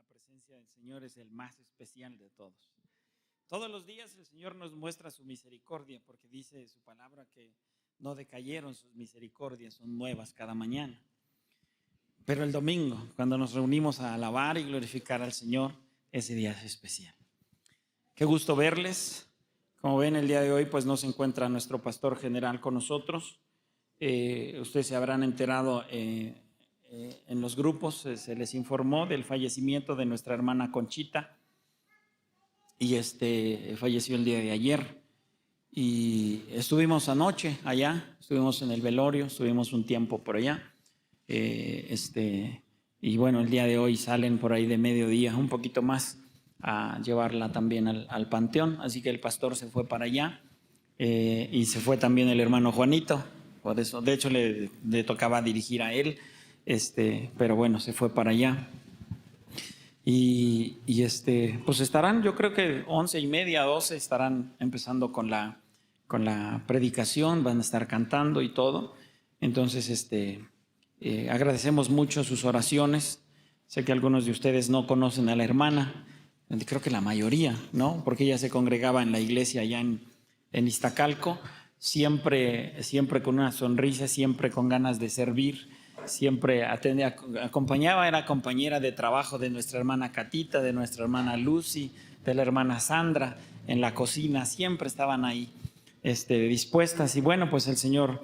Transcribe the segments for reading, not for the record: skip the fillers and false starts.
la presencia del Señor es el más especial de todos. Todos los días el Señor nos muestra su misericordia, porque dice su palabra que no decayeron sus misericordias, son nuevas cada mañana. Pero el domingo, cuando nos reunimos a alabar y glorificar al Señor, ese día es especial. Qué gusto verles. Como ven, el día de hoy pues no se encuentra nuestro pastor general con nosotros. Ustedes se habrán enterado en los grupos, se les informó del fallecimiento de nuestra hermana Conchita, y falleció el día de ayer. Y estuvimos anoche allá, estuvimos en el velorio, estuvimos un tiempo por allá. Y bueno, el día de hoy salen por ahí de mediodía, un poquito más, a llevarla también al panteón. Así que el pastor se fue para allá, y se fue también el hermano Juanito. Por eso, de hecho, le tocaba dirigir a él, pero bueno, se fue para allá. Y pues estarán, yo creo que 11:30, 12 estarán empezando con la predicación, van a estar cantando y todo. Entonces, agradecemos mucho sus oraciones. Sé que algunos de ustedes no conocen a la hermana, creo que la mayoría, ¿no? Porque ella se congregaba en la iglesia allá en Iztacalco, siempre con una sonrisa, siempre con ganas de servir, siempre acompañaba, era compañera de trabajo de nuestra hermana Catita, de nuestra hermana Lucy, de la hermana Sandra, en la cocina, siempre estaban ahí dispuestas. Y bueno, pues el Señor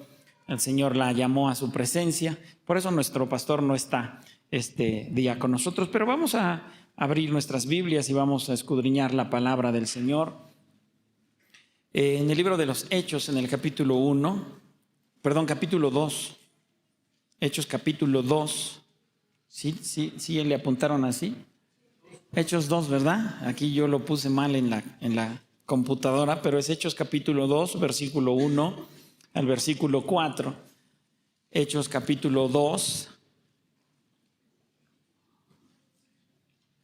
la llamó a su presencia. Por eso nuestro pastor no está este día con nosotros, pero vamos a abrir nuestras Biblias y vamos a escudriñar la palabra del Señor. En el libro de los Hechos, en el capítulo 2, Hechos capítulo 2, ¿sí le apuntaron así? Hechos 2, ¿verdad? Aquí yo lo puse mal en la computadora, pero es Hechos capítulo 2, versículo 1 al versículo 4. Hechos capítulo 2,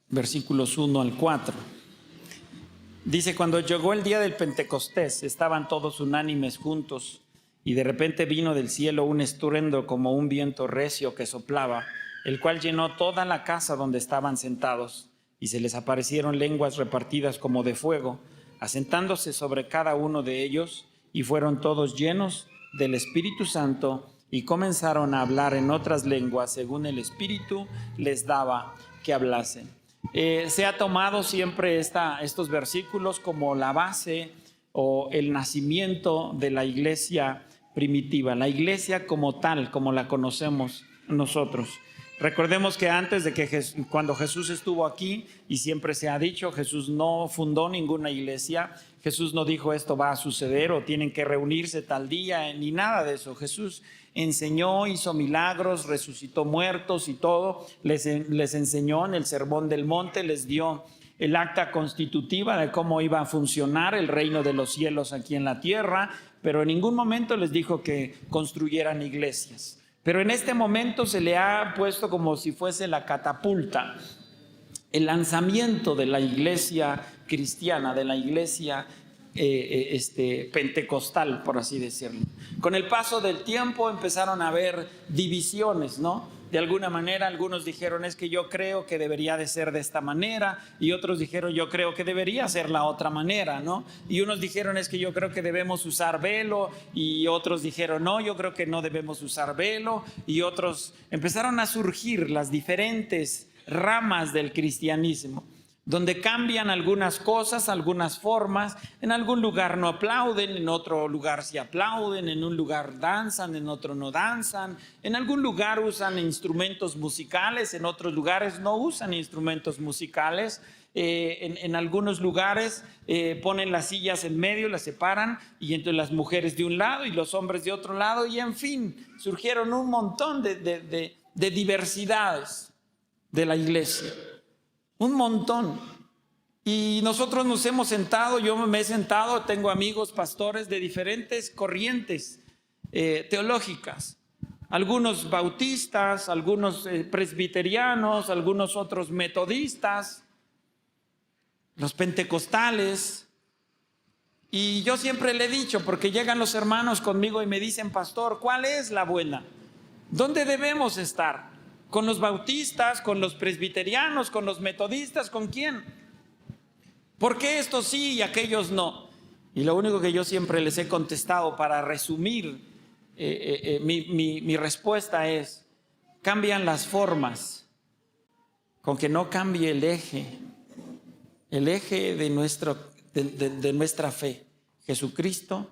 versículos 1 al 4. Dice: cuando llegó el día del Pentecostés, estaban todos unánimes juntos, y de repente vino del cielo un estruendo como un viento recio que soplaba, el cual llenó toda la casa donde estaban sentados, y se les aparecieron lenguas repartidas como de fuego, asentándose sobre cada uno de ellos, y fueron todos llenos del Espíritu Santo, y comenzaron a hablar en otras lenguas según el Espíritu les daba que hablasen. Se ha tomado siempre estos versículos como la base o el nacimiento de la iglesia primitiva, la iglesia como tal, como la conocemos nosotros. Recordemos que antes de cuando Jesús estuvo aquí, y siempre se ha dicho, Jesús no fundó ninguna iglesia. Jesús no dijo esto va a suceder o tienen que reunirse tal día, ni nada de eso. Jesús enseñó, hizo milagros, resucitó muertos y todo. Les enseñó en el Sermón del Monte, les dio el acta constitutiva de cómo iba a funcionar el reino de los cielos aquí en la tierra, pero en ningún momento les dijo que construyeran iglesias. Pero en este momento se le ha puesto como si fuese la catapulta, el lanzamiento de la iglesia cristiana, de la iglesia pentecostal, por así decirlo. Con el paso del tiempo empezaron a haber divisiones, ¿no? De alguna manera algunos dijeron es que yo creo que debería de ser de esta manera, y otros dijeron yo creo que debería ser la otra manera, ¿no? Y unos dijeron es que yo creo que debemos usar velo, y otros dijeron no, yo creo que no debemos usar velo, y otros empezaron a surgir las diferentes ramas del cristianismo, donde cambian algunas cosas, algunas formas. En algún lugar no aplauden, en otro lugar sí aplauden, en un lugar danzan, en otro no danzan, en algún lugar usan instrumentos musicales, en otros lugares no usan instrumentos musicales. En algunos lugares ponen las sillas en medio, las separan, y entre las mujeres de un lado y los hombres de otro lado, y en fin, surgieron un montón de diversidades de la iglesia. Un montón. Y nosotros nos hemos sentado, yo me he sentado, tengo amigos pastores de diferentes corrientes teológicas, algunos bautistas, algunos presbiterianos, algunos otros metodistas, los pentecostales. Y yo siempre le he dicho, porque llegan los hermanos conmigo y me dicen: pastor, ¿cuál es la buena? ¿Dónde debemos estar? ¿Con los bautistas, con los presbiterianos, con los metodistas? ¿Con quién? ¿Por qué estos sí y aquellos no? Y lo único que yo siempre les he contestado para resumir mi respuesta es: cambian las formas, con que no cambie el eje de nuestra fe, Jesucristo,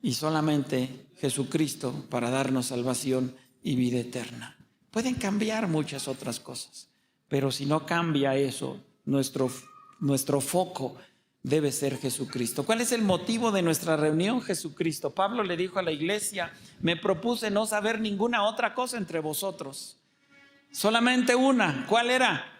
y solamente Jesucristo para darnos salvación y vida eterna. Pueden cambiar muchas otras cosas, pero si no cambia eso, nuestro foco debe ser Jesucristo. ¿Cuál es el motivo de nuestra reunión? Jesucristo. Pablo le dijo a la iglesia: me propuse no saber ninguna otra cosa entre vosotros, solamente una. ¿Cuál era?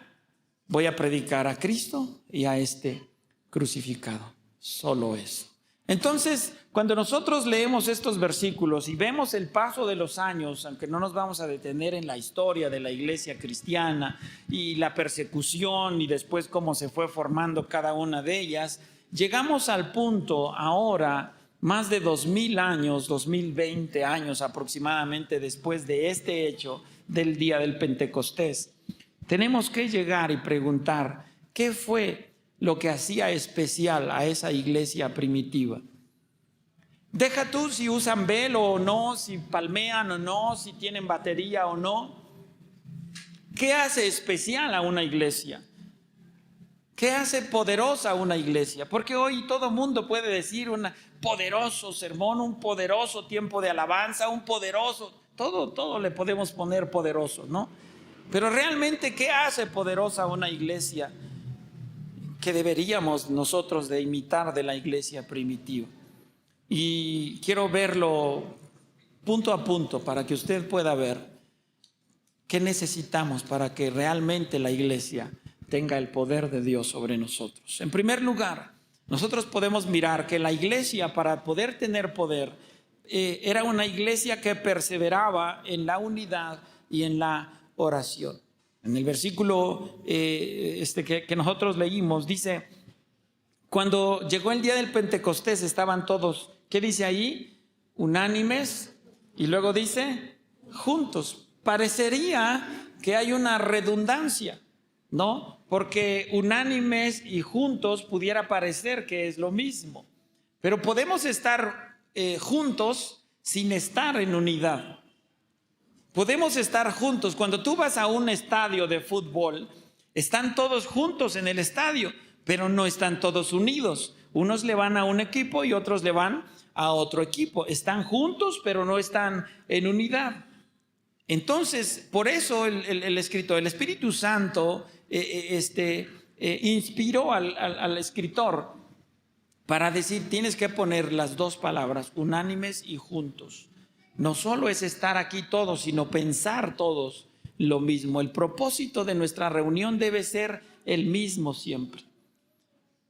Voy a predicar a Cristo y a este crucificado. Solo eso. Entonces, cuando nosotros leemos estos versículos y vemos el paso de los años, aunque no nos vamos a detener en la historia de la iglesia cristiana y la persecución y después cómo se fue formando cada una de ellas, llegamos al punto ahora, más de 2000 años, 2020 años aproximadamente después de este hecho del día del Pentecostés. Tenemos que llegar y preguntar: ¿qué fue lo que hacía especial a esa iglesia primitiva? Deja tú si usan velo o no, si palmean o no, si tienen batería o no. ¿Qué hace especial a una iglesia? ¿Qué hace poderosa a una iglesia? Porque hoy todo mundo puede decir un poderoso sermón, un poderoso tiempo de alabanza, un poderoso, todo le podemos poner poderoso, ¿no? Pero realmente, ¿qué hace poderosa a una iglesia que deberíamos nosotros de imitar de la iglesia primitiva? Y quiero verlo punto a punto para que usted pueda ver qué necesitamos para que realmente la iglesia tenga el poder de Dios sobre nosotros. En primer lugar, nosotros podemos mirar que la iglesia, para poder tener poder, era una iglesia que perseveraba en la unidad y en la oración. En el versículo que nosotros leímos dice: cuando llegó el día del Pentecostés estaban todos, ¿qué dice ahí? Unánimes, y luego dice juntos. Parecería que hay una redundancia, ¿no? Porque unánimes y juntos pudiera parecer que es lo mismo, pero podemos estar juntos sin estar en unidad. Podemos estar juntos. Cuando tú vas a un estadio de fútbol, están todos juntos en el estadio, pero no están todos unidos. Unos le van a un equipo y otros le van a otro equipo. Están juntos, pero no están en unidad. Entonces, por eso el escritor, el Espíritu Santo, inspiró al escritor para decir: tienes que poner las dos palabras, unánimes y juntos. No solo es estar aquí todos, sino pensar todos lo mismo. El propósito de nuestra reunión debe ser el mismo siempre.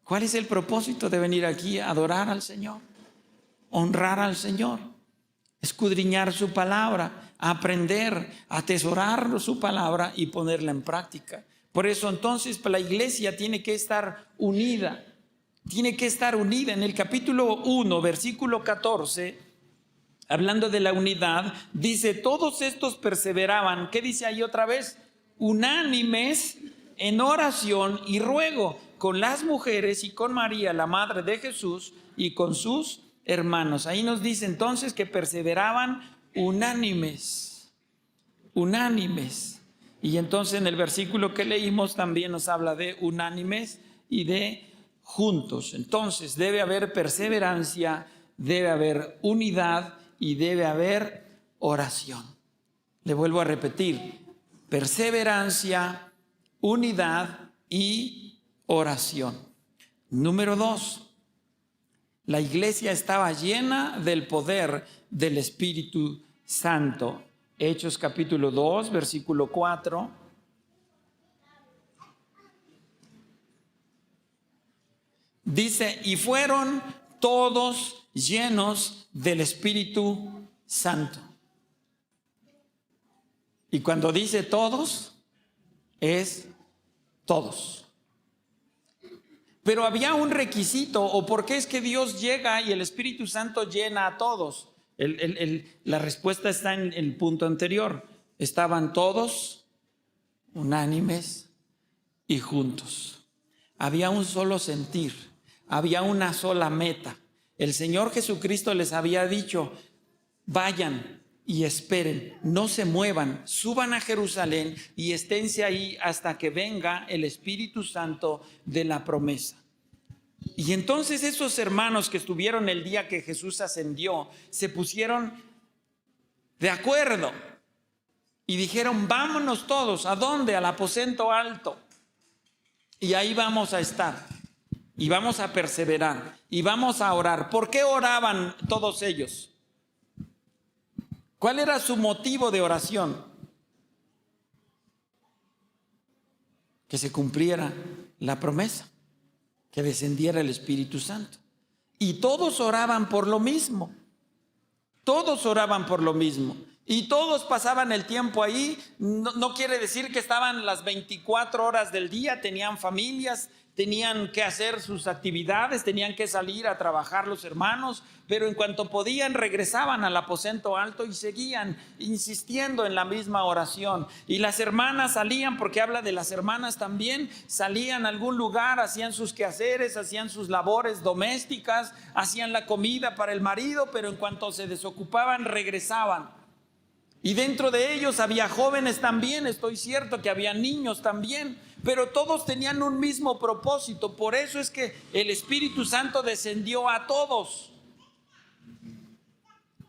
¿Cuál es el propósito de venir aquí? Adorar al Señor, honrar al Señor, escudriñar su palabra, aprender, atesorar su palabra y ponerla en práctica. Por eso entonces la iglesia tiene que estar unida. Tiene que estar unida. En el capítulo 1, versículo 14, hablando de la unidad, dice: todos estos perseveraban, ¿qué dice ahí otra vez? Unánimes en oración y ruego, con las mujeres y con María, la madre de Jesús, y con sus hermanos. Ahí nos dice entonces que perseveraban unánimes. Y entonces en el versículo que leímos también nos habla de unánimes y de juntos. Entonces debe haber perseverancia, debe haber unidad y debe haber oración. Le vuelvo a repetir: perseverancia, unidad y oración. Número 2, la iglesia estaba llena del poder del Espíritu Santo. Hechos capítulo 2, versículo 4. Dice: y fueron todos llenos del Espíritu Santo. Y cuando dice todos, es todos. Pero había un requisito, o por qué es que Dios llega y el Espíritu Santo llena a todos. La respuesta está en el punto anterior. estaban todos unánimes y juntos. Había un solo sentir, había una sola meta. El Señor Jesucristo les había dicho: vayan y esperen, no se muevan, suban a Jerusalén y esténse ahí hasta que venga el Espíritu Santo de la promesa. Y entonces esos hermanos que estuvieron el día que Jesús ascendió se pusieron de acuerdo y dijeron: vámonos todos. ¿A dónde? Al aposento alto. Y ahí vamos a estar y vamos a perseverar y vamos a orar. ¿Por qué oraban todos ellos? ¿Cuál era su motivo de oración? Que se cumpliera la promesa, que descendiera el Espíritu Santo. Y todos oraban por lo mismo. Todos oraban por lo mismo. Y todos pasaban el tiempo ahí. No quiere decir que estaban las 24 horas del día, tenían familias, tenían que hacer sus actividades, tenían que salir a trabajar los hermanos, pero en cuanto podían regresaban al aposento alto y seguían insistiendo en la misma oración. Y las hermanas salían, porque habla de las hermanas también, salían a algún lugar, hacían sus quehaceres, hacían sus labores domésticas, hacían la comida para el marido, pero en cuanto se desocupaban regresaban. Y dentro de ellos había jóvenes también, estoy cierto que había niños también, pero todos tenían un mismo propósito. Por eso es que el Espíritu Santo descendió a todos.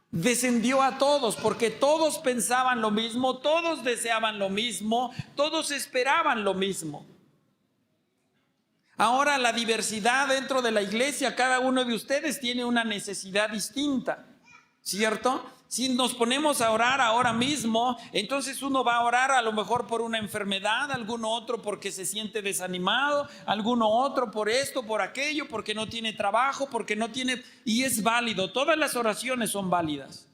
Descendió a todos, porque todos pensaban lo mismo, todos deseaban lo mismo, todos esperaban lo mismo. Ahora, la diversidad dentro de la iglesia, cada uno de ustedes tiene una necesidad distinta, ¿cierto? Si nos ponemos a orar ahora mismo, entonces uno va a orar a lo mejor por una enfermedad, alguno otro porque se siente desanimado, alguno otro por esto, por aquello, porque no tiene trabajo, porque no tiene... Y es válido, todas las oraciones son válidas.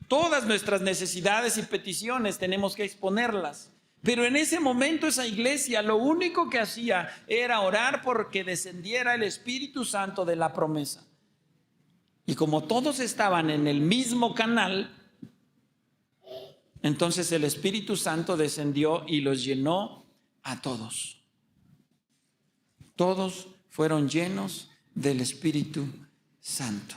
Todas nuestras necesidades y peticiones tenemos que exponerlas. Pero en ese momento esa iglesia lo único que hacía era orar porque descendiera el Espíritu Santo de la promesa. Y como todos estaban en el mismo canal, entonces el Espíritu Santo descendió y los llenó a todos. Todos fueron llenos del Espíritu Santo,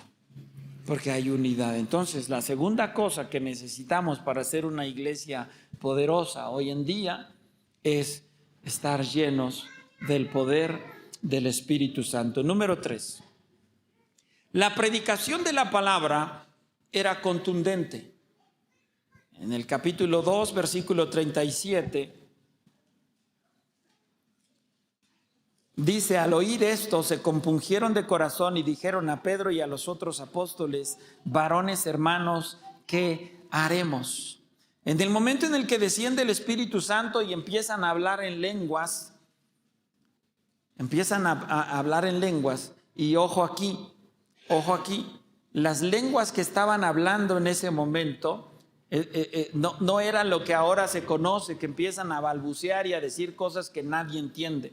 porque hay unidad. Entonces, la segunda cosa que necesitamos para ser una iglesia poderosa hoy en día es estar llenos del poder del Espíritu Santo. Número 3. La predicación de la palabra era contundente. En el capítulo 2, versículo 37, dice: al oír esto se compungieron de corazón y dijeron a Pedro y a los otros apóstoles: varones hermanos, ¿qué haremos? En el momento en el que desciende el Espíritu Santo y empiezan a hablar en lenguas, y ojo aquí, las lenguas que estaban hablando en ese momento no era lo que ahora se conoce, que empiezan a balbucear y a decir cosas que nadie entiende.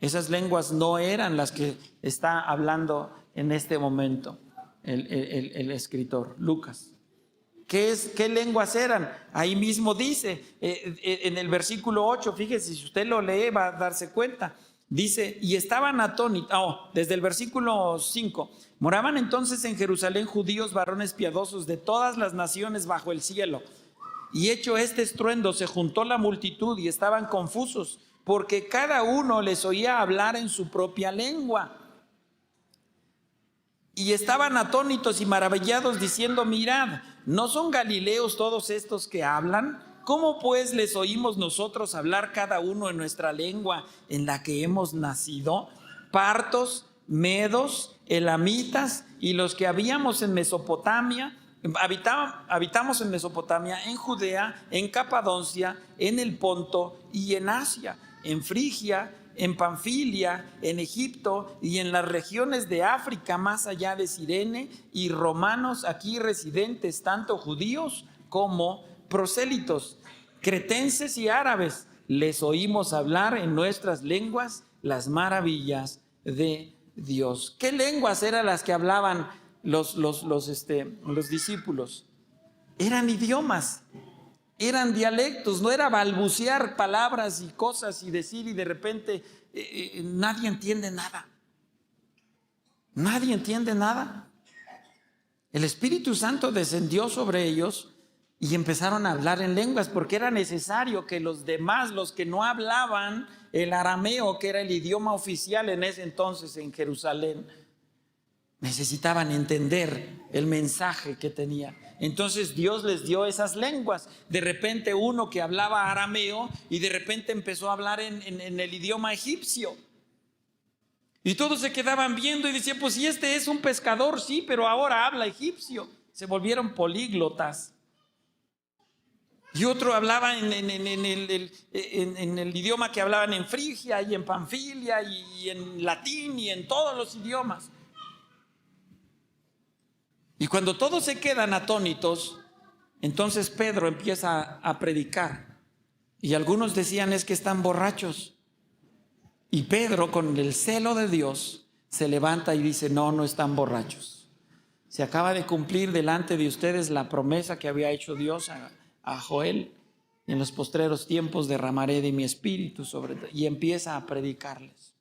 Esas lenguas no eran las que está hablando en este momento el escritor Lucas. ¿Qué lenguas eran? Ahí mismo dice, en el versículo 8, fíjese, si usted lo lee va a darse cuenta. Dice: y estaban atónitos, desde el versículo 5, moraban entonces en Jerusalén judíos varones piadosos de todas las naciones bajo el cielo. Y hecho este estruendo, se juntó la multitud y estaban confusos, porque cada uno les oía hablar en su propia lengua. Y estaban atónitos y maravillados, diciendo: mirad, ¿no son galileos todos estos que hablan? ¿Cómo pues les oímos nosotros hablar cada uno en nuestra lengua en la que hemos nacido? Partos, medos, elamitas y los que habitamos en Mesopotamia, en Judea, en Capadocia, en el Ponto y en Asia, en Frigia, en Panfilia, en Egipto y en las regiones de África más allá de Cirene, y romanos aquí residentes, tanto judíos como prosélitos, cretenses y árabes, les oímos hablar en nuestras lenguas las maravillas de Dios. ¿Qué lenguas eran las que hablaban los discípulos? Eran idiomas eran dialectos, no era balbucear palabras y cosas y decir y de repente nadie entiende nada. Nadie entiende nada. El Espíritu Santo descendió sobre ellos y empezaron a hablar en lenguas porque era necesario que los demás, los que no hablaban el arameo, que era el idioma oficial en ese entonces en Jerusalén, necesitaban entender el mensaje que tenía. Entonces Dios les dio esas lenguas. De repente uno que hablaba arameo y de repente empezó a hablar en el idioma egipcio. Y todos se quedaban viendo y decían, pues si este es un pescador, sí, pero ahora habla egipcio. Se volvieron políglotas. Y otro hablaba en el idioma que hablaban en Frigia y en Panfilia y en latín y en todos los idiomas. Y cuando todos se quedan atónitos, entonces Pedro empieza a predicar. Y algunos decían, es que están borrachos. Y Pedro, con el celo de Dios, se levanta y dice, no, no están borrachos. Se acaba de cumplir delante de ustedes la promesa que había hecho Dios a Joel. En los postreros tiempos derramaré de mi espíritu sobre ti. Y empieza a predicarles.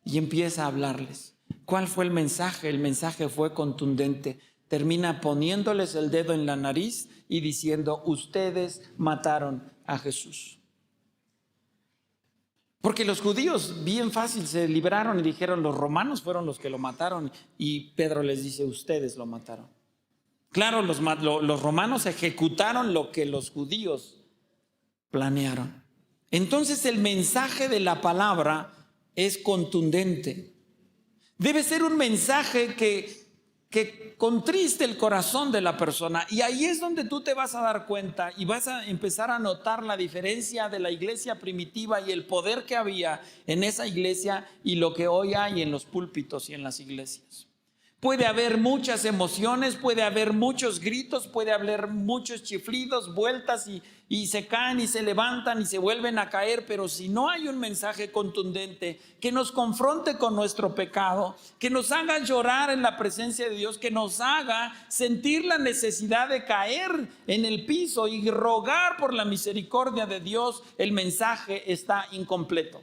Y empieza a hablarles. ¿Cuál fue el mensaje? El mensaje fue contundente. Termina poniéndoles el dedo en la nariz y diciendo, ustedes mataron a Jesús. Porque los judíos bien fácil se libraron y dijeron, los romanos fueron los que lo mataron. Y Pedro les dice, ustedes lo mataron. Claro, los romanos ejecutaron lo que los judíos planearon. Entonces el mensaje de la palabra es contundente. Debe ser un mensaje que contriste el corazón de la persona, y ahí es donde tú te vas a dar cuenta y vas a empezar a notar la diferencia de la iglesia primitiva y el poder que había en esa iglesia y lo que hoy hay en los púlpitos y en las iglesias. Puede haber muchas emociones, puede haber muchos gritos, puede haber muchos chiflidos, vueltas y se caen y se levantan y se vuelven a caer, pero si no hay un mensaje contundente que nos confronte con nuestro pecado, que nos haga llorar en la presencia de Dios, que nos haga sentir la necesidad de caer en el piso y rogar por la misericordia de Dios, el mensaje está incompleto.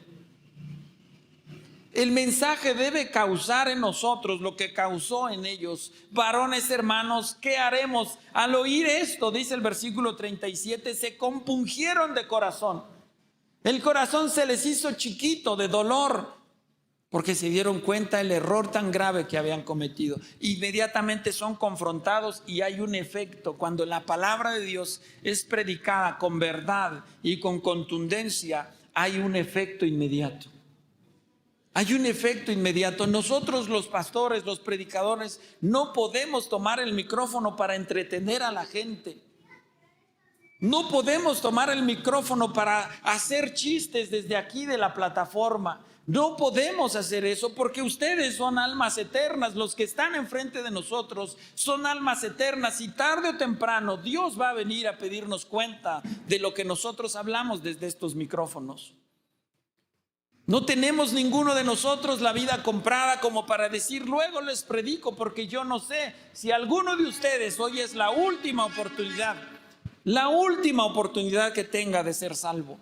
El mensaje debe causar en nosotros lo que causó en ellos. Varones hermanos, ¿qué haremos? Al oír esto, dice el versículo 37, se compungieron de corazón. El corazón se les hizo chiquito de dolor, porque se dieron cuenta del error tan grave que habían cometido. Inmediatamente son confrontados y hay un efecto. Cuando la palabra de Dios es predicada con verdad y con contundencia, hay un efecto inmediato. Hay un efecto inmediato. Nosotros los pastores, los predicadores, no podemos tomar el micrófono para entretener a la gente. No podemos tomar el micrófono para hacer chistes desde aquí de la plataforma. No podemos hacer eso porque ustedes son almas eternas. Los que están enfrente de nosotros son almas eternas y tarde o temprano Dios va a venir a pedirnos cuenta de lo que nosotros hablamos desde estos micrófonos. No tenemos ninguno de nosotros la vida comprada como para decir, luego les predico, porque yo no sé si alguno de ustedes hoy es la última oportunidad que tenga de ser salvo.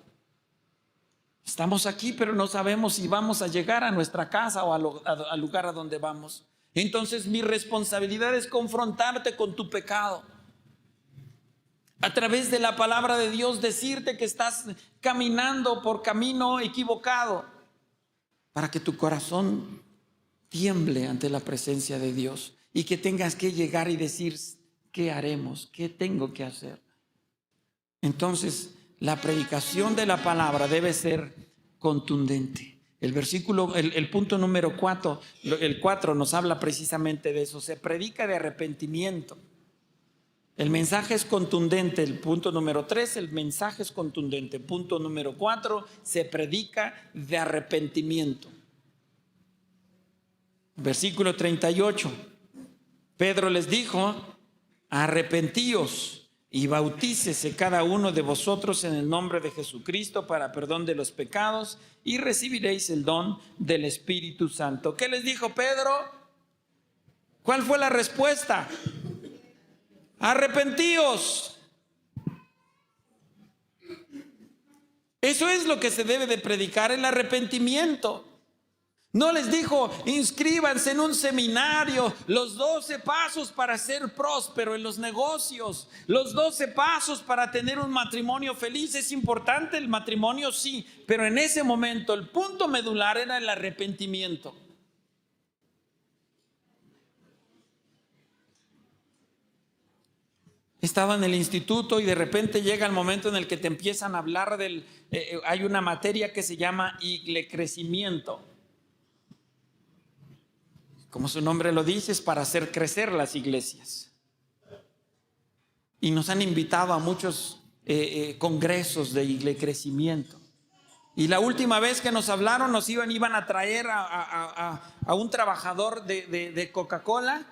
Estamos aquí, pero no sabemos si vamos a llegar a nuestra casa o al lugar a donde vamos. Entonces mi responsabilidad es confrontarte con tu pecado. A través de la palabra de Dios decirte que estás caminando por camino equivocado, para que tu corazón tiemble ante la presencia de Dios y que tengas que llegar y decir, ¿qué haremos? ¿Qué tengo que hacer? Entonces, la predicación de la palabra debe ser contundente. El punto número 4, el 4 nos habla precisamente de eso. Se predica de arrepentimiento. El mensaje es contundente. El punto número 3, el mensaje es contundente. Punto número 4, se predica de arrepentimiento. Versículo 38. Pedro les dijo, arrepentíos y bautícese cada uno de vosotros en el nombre de Jesucristo para perdón de los pecados y recibiréis el don del Espíritu Santo. ¿Qué les dijo Pedro? ¿Cuál fue la respuesta? Arrepentíos. Eso es lo que se debe de predicar, el arrepentimiento. No les dijo, inscríbanse en un seminario, los 12 pasos para ser próspero en los negocios, los 12 pasos para tener un matrimonio feliz. Es importante el matrimonio, sí, pero en ese momento el punto medular era el arrepentimiento. Estaba en el instituto y de repente llega el momento en el que te empiezan a hablar hay una materia que se llama iglecrecimiento. Como su nombre lo dice, es para hacer crecer las iglesias. Y nos han invitado a muchos congresos de iglecrecimiento. Y la última vez que nos hablaron, nos iban a traer a un trabajador de Coca-Cola,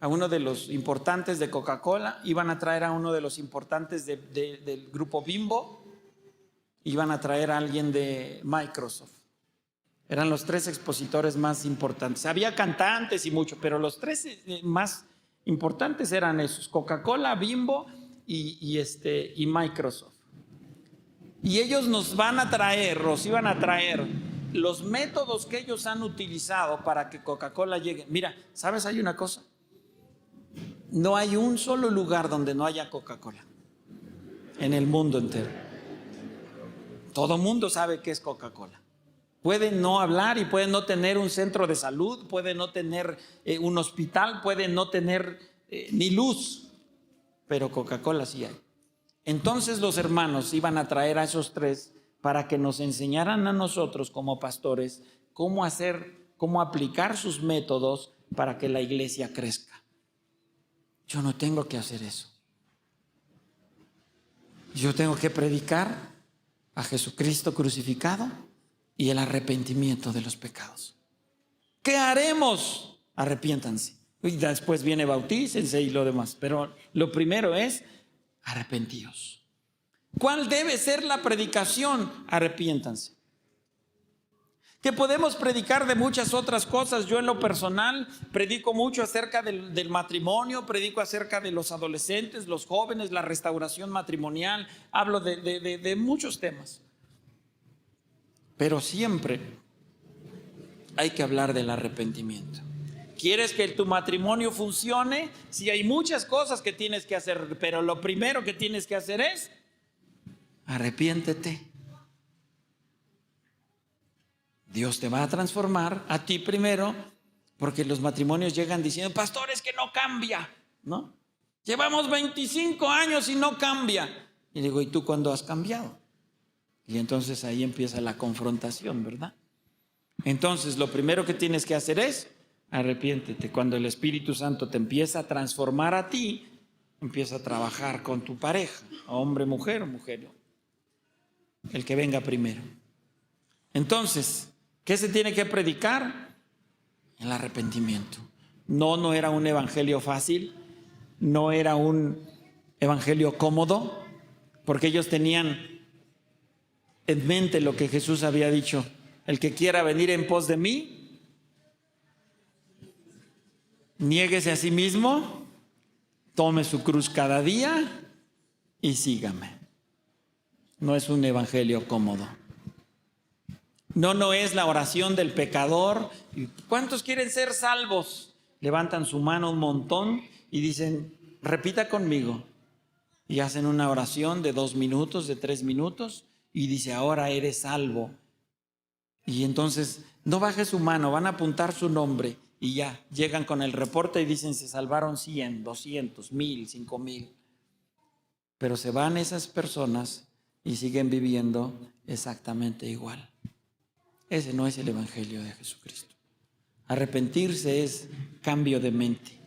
a uno de los importantes de Coca-Cola, iban a traer a uno de los importantes del grupo Bimbo, iban a traer a alguien de Microsoft. Eran los 3 expositores más importantes. Había cantantes y mucho, pero los 3 más importantes eran esos: Coca-Cola, Bimbo y Microsoft. Y ellos nos iban a traer los métodos que ellos han utilizado para que Coca-Cola llegue. Mira, ¿sabes? Hay una cosa. No hay un solo lugar donde no haya Coca-Cola en el mundo entero. Todo mundo sabe qué es Coca-Cola. Pueden no hablar y pueden no tener un centro de salud, pueden no tener un hospital, pueden no tener ni luz, pero Coca-Cola sí hay. Entonces los hermanos iban a traer a esos 3 para que nos enseñaran a nosotros como pastores cómo aplicar sus métodos para que la iglesia crezca. Yo no tengo que hacer eso. Yo tengo que predicar a Jesucristo crucificado y el arrepentimiento de los pecados. ¿Qué haremos? Arrepiéntanse. Y después viene bautícense y lo demás. Pero lo primero es arrepentíos. ¿Cuál debe ser la predicación? Arrepiéntanse. Que podemos predicar de muchas otras cosas. Yo en lo personal predico mucho acerca del matrimonio, predico acerca de los adolescentes, los jóvenes, la restauración matrimonial. Hablo de muchos temas. Pero siempre hay que hablar del arrepentimiento. ¿Quieres que tu matrimonio funcione? Sí, hay muchas cosas que tienes que hacer, pero lo primero que tienes que hacer es arrepiéntete. Dios te va a transformar a ti primero, porque los matrimonios llegan diciendo, pastor, es que no cambia, ¿no? Llevamos 25 años y no cambia. Y digo, ¿y tú cuándo has cambiado? Y entonces ahí empieza la confrontación, ¿verdad? Entonces lo primero que tienes que hacer es arrepiéntete. Cuando el Espíritu Santo te empieza a transformar a ti, empieza a trabajar con tu pareja, hombre, mujer o mujer, el que venga primero. Entonces, ¿qué se tiene que predicar? El arrepentimiento. No era un evangelio fácil, no era un evangelio cómodo, porque ellos tenían en mente lo que Jesús había dicho: el que quiera venir en pos de mí, niéguese a sí mismo, tome su cruz cada día y sígame. No es un evangelio cómodo. No es la oración del pecador. ¿Cuántos quieren ser salvos? Levantan su mano un montón y dicen, repita conmigo. Y hacen una oración de 2 minutos, de 3 minutos. Y dice, ahora eres salvo. Y entonces no baje su mano, van a apuntar su nombre y ya llegan con el reporte y dicen, se salvaron 100, 200, 1000, 5000. Pero se van esas personas y siguen viviendo exactamente igual. Ese no es el evangelio de Jesucristo. Arrepentirse es cambio de mente,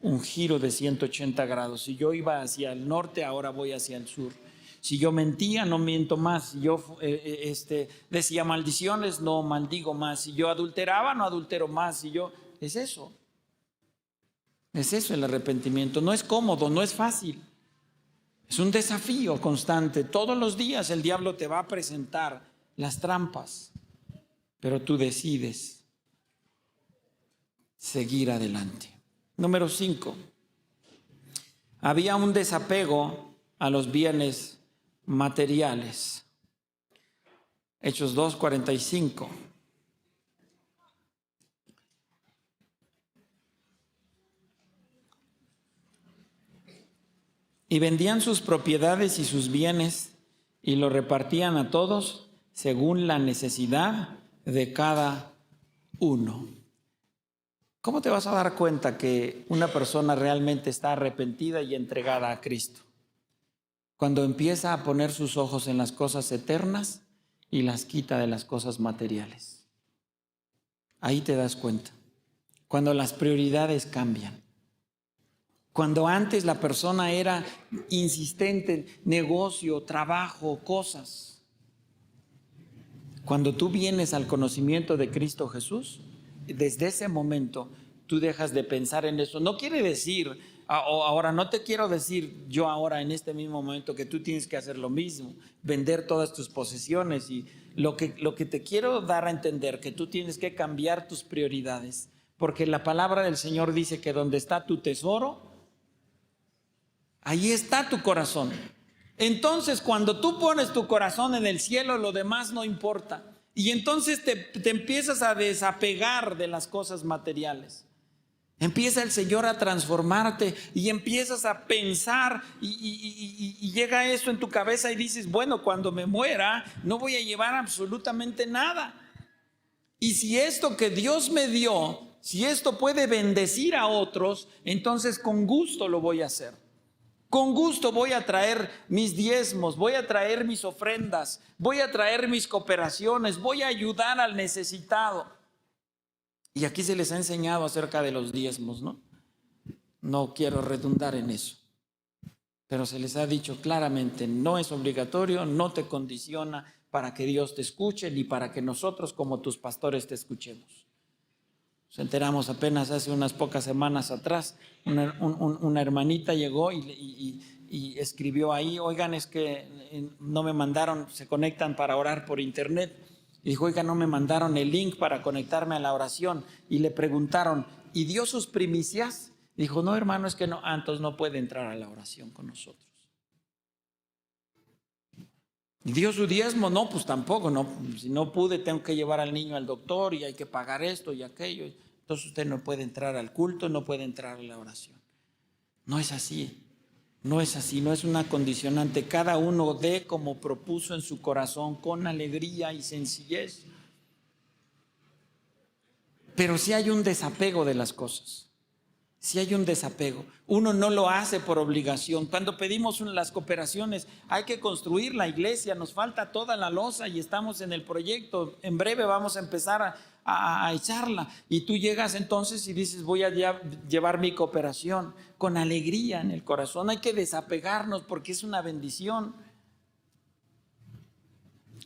un giro de 180 grados. Si yo iba hacia el norte, ahora voy hacia el sur. Si yo mentía, no miento más. Si yo decía maldiciones, no maldigo más. Si yo adulteraba, no adultero más. Es eso el arrepentimiento. No es cómodo, no es fácil. Es un desafío constante. Todos los días el diablo te va a presentar las trampas, pero tú decides seguir adelante. Número 5. Había un desapego a los bienes materiales. Hechos 2:45. Y vendían sus propiedades y sus bienes y lo repartían a todos según la necesidad de cada uno. ¿Cómo te vas a dar cuenta que una persona realmente está arrepentida y entregada a Cristo? Cuando empieza a poner sus ojos en las cosas eternas y las quita de las cosas materiales. Ahí te das cuenta. Cuando las prioridades cambian. Cuando antes la persona era insistente en negocio, trabajo, cosas. Cuando tú vienes al conocimiento de Cristo Jesús, desde ese momento tú dejas de pensar en eso. No quiere decir, ahora no te quiero decir yo ahora en este mismo momento que tú tienes que hacer lo mismo, vender todas tus posesiones, y lo que te quiero dar a entender que tú tienes que cambiar tus prioridades, porque la palabra del Señor dice que donde está tu tesoro, ahí está tu corazón. Entonces, cuando tú pones tu corazón en el cielo, lo demás no importa. Y entonces te empiezas a desapegar de las cosas materiales. Empieza el Señor a transformarte y empiezas a pensar y llega eso en tu cabeza y dices, bueno, cuando me muera no voy a llevar absolutamente nada. Y si esto que Dios me dio, si esto puede bendecir a otros, entonces con gusto lo voy a hacer. Con gusto voy a traer mis diezmos, voy a traer mis ofrendas, voy a traer mis cooperaciones, voy a ayudar al necesitado. Y aquí se les ha enseñado acerca de los diezmos, ¿no? No quiero redundar en eso, pero se les ha dicho claramente, no es obligatorio, no te condiciona para que Dios te escuche, ni para que nosotros como tus pastores te escuchemos. Nos enteramos apenas hace unas pocas semanas atrás, una hermanita llegó y escribió ahí, oigan, es que no me mandaron, se conectan para orar por internet. Y dijo, oigan, no me mandaron el link para conectarme a la oración. Y le preguntaron, ¿y dio sus primicias? Dijo, no, hermano, es que no, entonces no puede entrar a la oración con nosotros. ¿Dio su diezmo? No, pues tampoco, no, si no pude tengo que llevar al niño al doctor y hay que pagar esto y aquello. Entonces usted no puede entrar al culto, no puede entrar a la oración. No es así, no es así, no es una condicionante. Cada uno dé como propuso en su corazón, con alegría y sencillez. Pero sí hay un desapego de las cosas. Si hay un desapego, uno no lo hace por obligación. Cuando pedimos las cooperaciones, hay que construir la iglesia, nos falta toda la losa y estamos en el proyecto, en breve vamos a empezar a echarla, y tú llegas entonces y dices, voy a llevar mi cooperación con alegría en el corazón. Hay que desapegarnos porque es una bendición,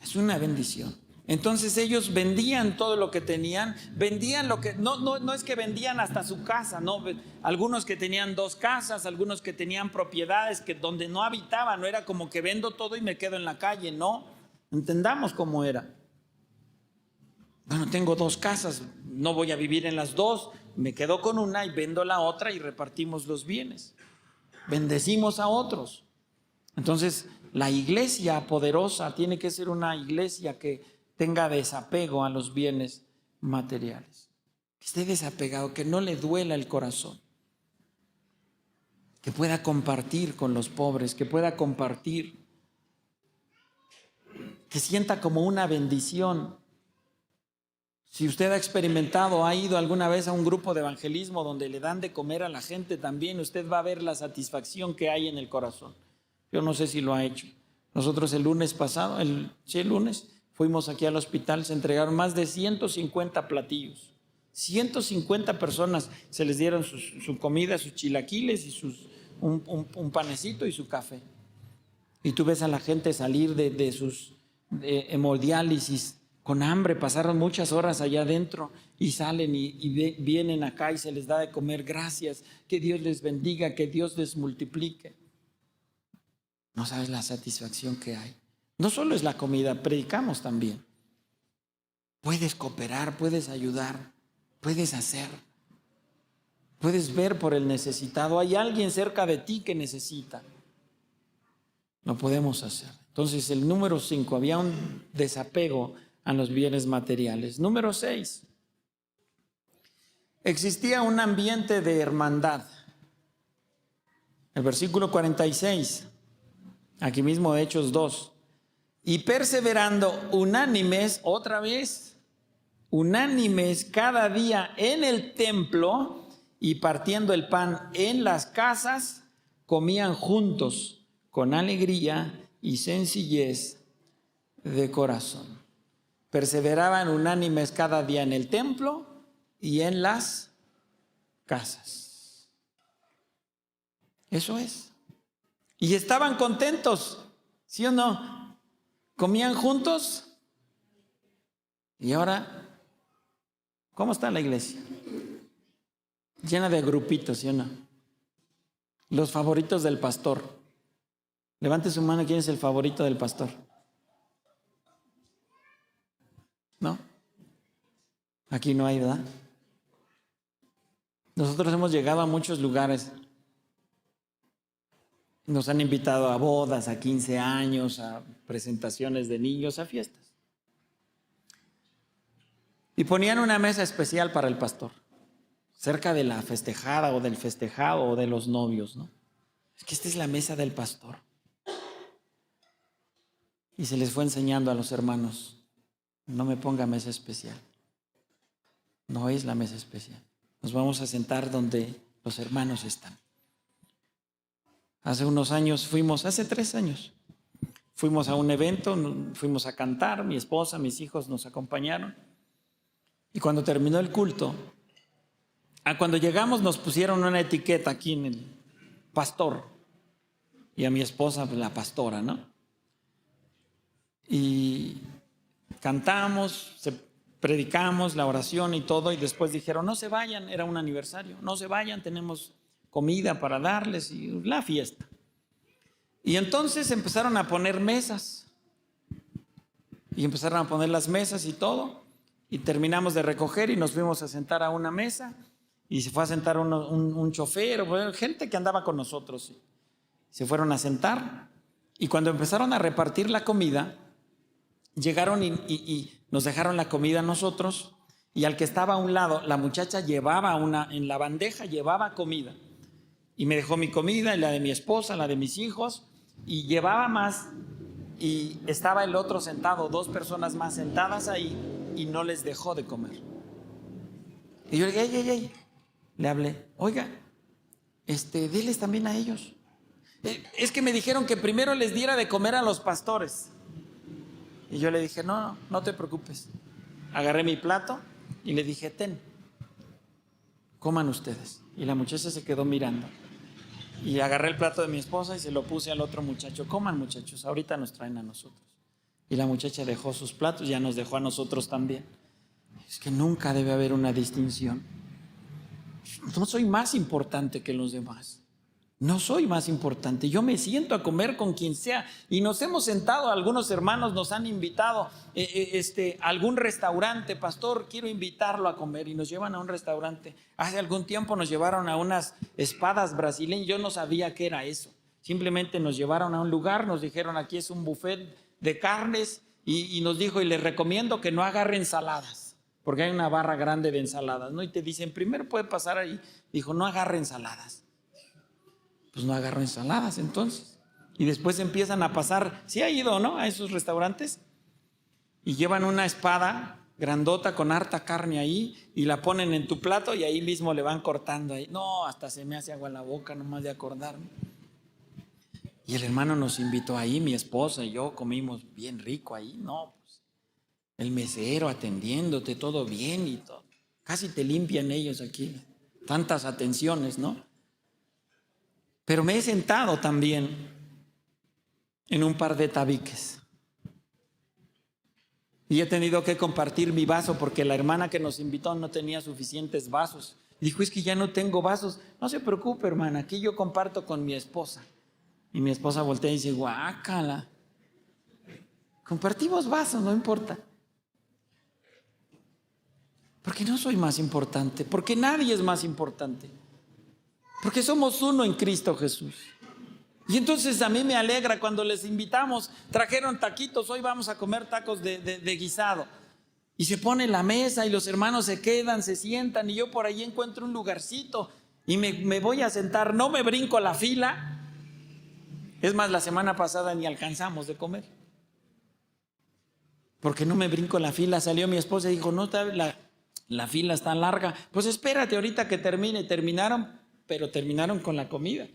es una bendición. Entonces ellos vendían todo lo que tenían, vendían lo que, no es que vendían hasta su casa, no, algunos que tenían 2 casas, algunos que tenían propiedades que donde no habitaban, no era como que vendo todo y me quedo en la calle, no, entendamos cómo era. Bueno, tengo 2 casas, no voy a vivir en las 2, me quedo con una y vendo la otra y repartimos los bienes, bendecimos a otros. Entonces la iglesia poderosa tiene que ser una iglesia que tenga desapego a los bienes materiales, que esté desapegado, que no le duela el corazón, que pueda compartir con los pobres, que pueda compartir, que sienta como una bendición. Si usted ha experimentado, ha ido alguna vez a un grupo de evangelismo donde le dan de comer a la gente, también usted va a ver la satisfacción que hay en el corazón. Yo no sé si lo ha hecho. Nosotros el lunes pasado, el lunes, fuimos aquí al hospital, se entregaron más de 150 platillos. 150 personas se les dieron su comida, sus chilaquiles y un panecito y su café. Y tú ves a la gente salir de sus hemodiálisis con hambre, pasaron muchas horas allá adentro y salen y vienen acá y se les da de comer. Gracias, que Dios les bendiga, que Dios les multiplique. No sabes la satisfacción que hay. No solo es la comida, predicamos también. Puedes cooperar, puedes ayudar, puedes hacer. Puedes ver por el necesitado. Hay alguien cerca de ti que necesita. Lo podemos hacer. Entonces, el número 5, había un desapego a los bienes materiales. Número 6, existía un ambiente de hermandad. El versículo 46, aquí mismo de Hechos 2. Y perseverando unánimes, otra vez, unánimes cada día en el templo y partiendo el pan en las casas, comían juntos con alegría y sencillez de corazón. Perseveraban unánimes cada día en el templo y en las casas. Eso es. Y estaban contentos, ¿sí o no? Comían juntos. Y ahora, ¿cómo está la iglesia? Llena de grupitos, ¿sí o no? Los favoritos del pastor. Levante su mano, ¿quién es el favorito del pastor? ¿No? Aquí no hay, ¿verdad? Nosotros hemos llegado a muchos lugares. Nos han invitado a bodas, a 15 años, a presentaciones de niños, a fiestas. Y ponían una mesa especial para el pastor, cerca de la festejada o del festejado o de los novios, ¿no? Es que esta es la mesa del pastor. Y se les fue enseñando a los hermanos, no me ponga mesa especial. No es la mesa especial. Nos vamos a sentar donde los hermanos están. Hace unos años hace 3 años, fuimos a un evento, fuimos a cantar, mi esposa, mis hijos nos acompañaron. Y cuando terminó el culto, cuando llegamos nos pusieron una etiqueta aquí en el pastor. Y a mi esposa, la pastora, ¿no? Y cantamos, predicamos la oración y todo, y después dijeron, no se vayan, era un aniversario, no se vayan, tenemos comida para darles y la fiesta. Y entonces empezaron a poner mesas, y empezaron a poner las mesas y todo, y terminamos de recoger y nos fuimos a sentar a una mesa, y se fue a sentar un chofer, gente que andaba con nosotros, se fueron a sentar, y cuando empezaron a repartir la comida, llegaron y nos dejaron la comida a nosotros, y al que estaba a un lado, la muchacha llevaba en la bandeja llevaba comida, y me dejó mi comida y la de mi esposa, la de mis hijos, y llevaba más, y estaba el otro sentado, 2 personas más sentadas ahí, y no les dejó de comer. Y yo le dije, ey, le hablé, oiga, diles también a ellos. Es que me dijeron que primero les diera de comer a los pastores. Y yo le dije, no te preocupes. Agarré mi plato y le dije, ten, coman ustedes. Y la muchacha se quedó mirando. Y agarré el plato de mi esposa y se lo puse al otro muchacho. Coman, muchachos, ahorita nos traen a nosotros. Y la muchacha dejó sus platos, ya nos dejó a nosotros también. Es que nunca debe haber una distinción. No soy más importante que los demás. No soy más importante. Yo me siento a comer con quien sea. Y nos hemos sentado, algunos hermanos nos han invitado a algún restaurante. Pastor, quiero invitarlo a comer. Y nos llevan a un restaurante. Hace algún tiempo nos llevaron a unas espadas brasileñas. Yo no sabía qué era eso. Simplemente nos llevaron a un lugar, nos dijeron, aquí es un buffet de carnes. Y nos dijo, y les recomiendo que no agarre ensaladas, porque hay una barra grande de ensaladas, ¿no? Y te dicen, primero puede pasar ahí. Dijo, no agarre ensaladas. Pues no agarro ensaladas entonces. Y después empiezan a pasar, ¿sí ha ido, no? A esos restaurantes. Y llevan una espada grandota con harta carne ahí y la ponen en tu plato y ahí mismo le van cortando ahí. No, hasta se me hace agua en la boca nomás de acordarme. Y el hermano nos invitó ahí, mi esposa y yo comimos bien rico ahí. No, pues el mesero atendiéndote, todo bien y todo. Casi te limpian ellos aquí. Tantas atenciones, ¿no? Pero me he sentado también en un par de tabiques y he tenido que compartir mi vaso porque la hermana que nos invitó no tenía suficientes vasos. Dijo, es que ya no tengo vasos. No se preocupe, hermana, aquí yo comparto con mi esposa. Y mi esposa voltea y dice, guácala, compartimos vasos, no importa. Porque no soy más importante, porque nadie es más importante. Porque somos uno en Cristo Jesús. Y entonces a mí me alegra cuando les invitamos, trajeron taquitos, hoy vamos a comer tacos de guisado. Y se pone la mesa y los hermanos se quedan, se sientan y yo por ahí encuentro un lugarcito y me voy a sentar, no me brinco la fila. Es más, la semana pasada ni alcanzamos de comer. Porque no me brinco la fila, salió mi esposa y dijo, no, la fila está larga. Pues espérate ahorita que termine. Terminaron, pero terminaron con la comida.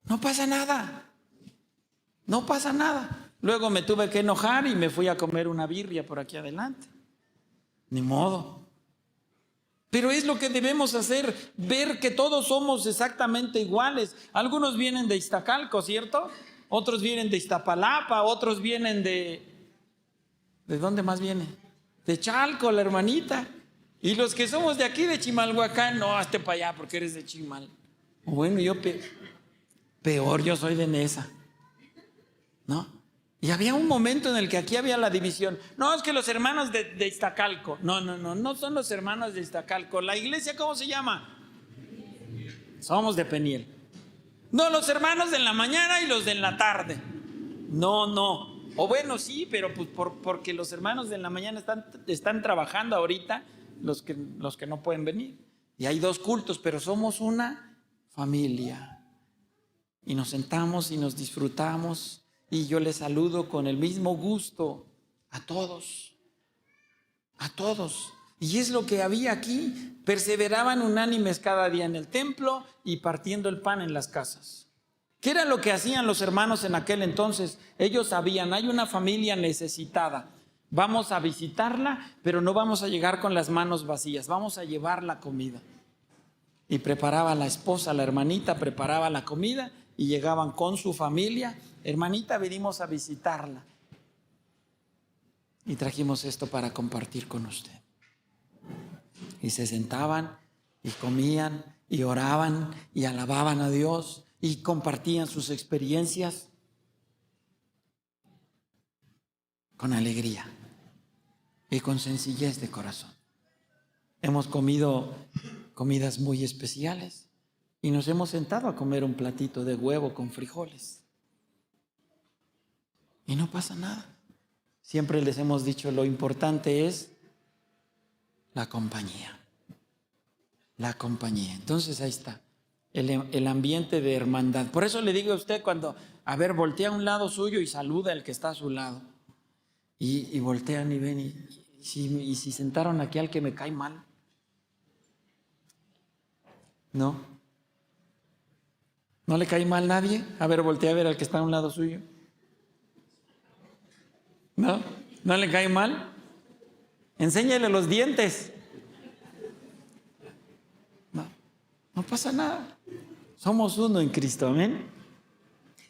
No pasa nada. No pasa nada. Luego me tuve que enojar y me fui a comer una birria por aquí adelante. Ni modo. Pero es lo que debemos hacer, ver que todos somos exactamente iguales. Algunos vienen de Iztacalco, ¿cierto? Otros vienen de Iztapalapa, otros vienen ¿de dónde más viene? De Chalco, la hermanita. Y los que somos de aquí, de Chimalhuacán, no, hazte para allá porque eres de Chimal. Bueno, yo peor, yo soy de Nesa, ¿no? Y había un momento en el que aquí había la división. No, es que los hermanos de Iztacalco. No son los hermanos de Iztacalco. ¿La iglesia cómo se llama? Somos de Peniel. No, los hermanos de la mañana y los de la tarde. No. O bueno, sí, pero pues porque los hermanos de la mañana están trabajando ahorita, los que no pueden venir. Y hay 2 cultos, pero somos una familia. Y nos sentamos y nos disfrutamos. Y yo les saludo con el mismo gusto a todos. A todos. Y es lo que había aquí. Perseveraban unánimes cada día en el templo y partiendo el pan en las casas. ¿Qué era lo que hacían los hermanos en aquel entonces? Ellos sabían, hay una familia necesitada. Vamos a visitarla, pero no vamos a llegar con las manos vacías. Vamos a llevar la comida. Y preparaba la esposa, la hermanita, preparaba la comida y llegaban con su familia. Hermanita, venimos a visitarla. Y trajimos esto para compartir con usted. Y se sentaban y comían y oraban y alababan a Dios y compartían sus experiencias con alegría y con sencillez de corazón. Hemos comido comidas muy especiales y nos hemos sentado a comer un platito de huevo con frijoles. Y no pasa nada. Siempre les hemos dicho, lo importante es la compañía. La compañía. Entonces ahí está, el ambiente de hermandad. Por eso le digo a usted cuando, voltea a un lado suyo y saluda al que está a su lado. Y voltean y ven, y si sentaron aquí al que me cae mal. ¿No? ¿No le cae mal a nadie? Voltea a ver al que está a un lado suyo. ¿No? ¿No le cae mal? Enséñale los dientes. No pasa nada. Somos uno en Cristo, amén.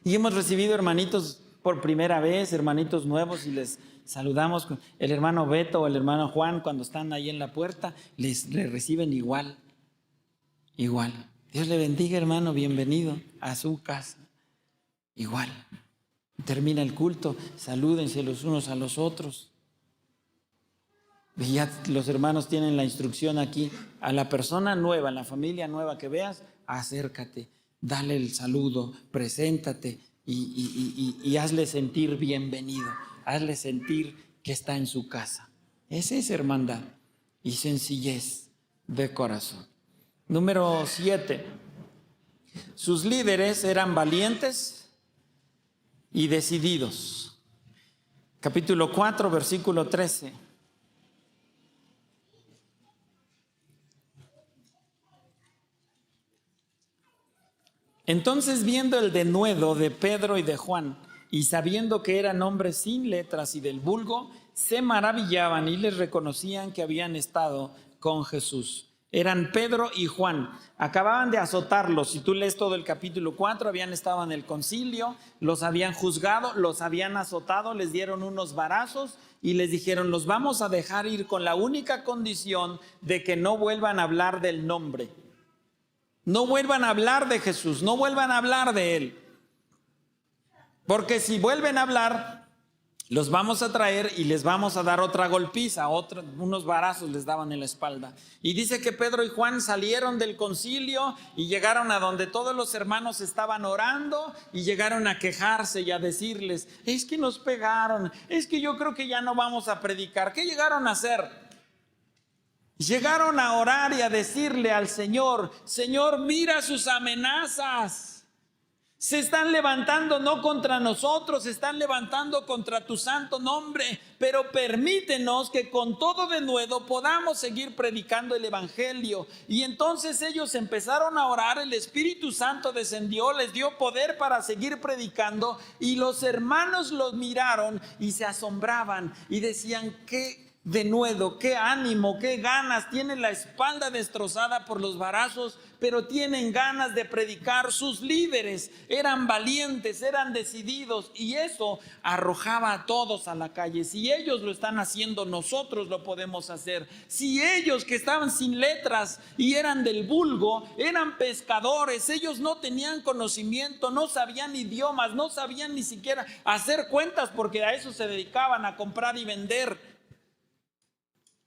Y hemos recibido hermanitos por primera vez, hermanitos nuevos, y les saludamos. El hermano Beto o el hermano Juan, cuando están ahí en la puerta, les reciben igual. Dios le bendiga, hermano, bienvenido a su casa. Igual. Termina el culto, salúdense los unos a los otros. Y ya los hermanos tienen la instrucción aquí. A la persona nueva, a la familia nueva que veas, acércate, dale el saludo, preséntate y hazle sentir bienvenido. Hazle sentir que está en su casa. Esa es hermandad y sencillez de corazón. Número 7. Sus líderes eran valientes y decididos. Capítulo 4, versículo 13. Entonces, viendo el denuedo de Pedro y de Juan, y sabiendo que eran hombres sin letras y del vulgo, se maravillaban y les reconocían que habían estado con Jesús. Eran Pedro y Juan. Acababan de azotarlos. Si tú lees todo el capítulo 4, habían estado en el concilio, los habían juzgado, los habían azotado, les dieron unos varazos y les dijeron, los vamos a dejar ir con la única condición de que no vuelvan a hablar del nombre. No vuelvan a hablar de Jesús, no vuelvan a hablar de Él. Porque si vuelven a hablar, Los vamos a traer y les vamos a dar otra golpiza, unos varazos les daban en la espalda. Y dice que Pedro y Juan salieron del concilio y llegaron a donde todos los hermanos estaban orando y llegaron a quejarse y a decirles: es que nos pegaron, es que yo creo que ya no vamos a predicar. ¿Qué llegaron a hacer? Llegaron a orar y a decirle al Señor: Señor, mira sus amenazas. Se están levantando no contra nosotros, se están levantando contra tu santo nombre, pero permítenos que con todo denuedo podamos seguir predicando el evangelio. Y entonces ellos empezaron a orar, el Espíritu Santo descendió, les dio poder para seguir predicando, y los hermanos los miraron y se asombraban y decían: qué denuedo, qué ánimo, qué ganas, tienen la espalda destrozada por los varazos, pero tienen ganas de predicar. Sus líderes eran valientes, eran decididos, y eso arrojaba a todos a la calle. Si ellos lo están haciendo, nosotros lo podemos hacer. Si ellos, que estaban sin letras y eran del vulgo, eran pescadores, ellos no tenían conocimiento, no sabían idiomas, no sabían ni siquiera hacer cuentas, porque a eso se dedicaban, a comprar y vender.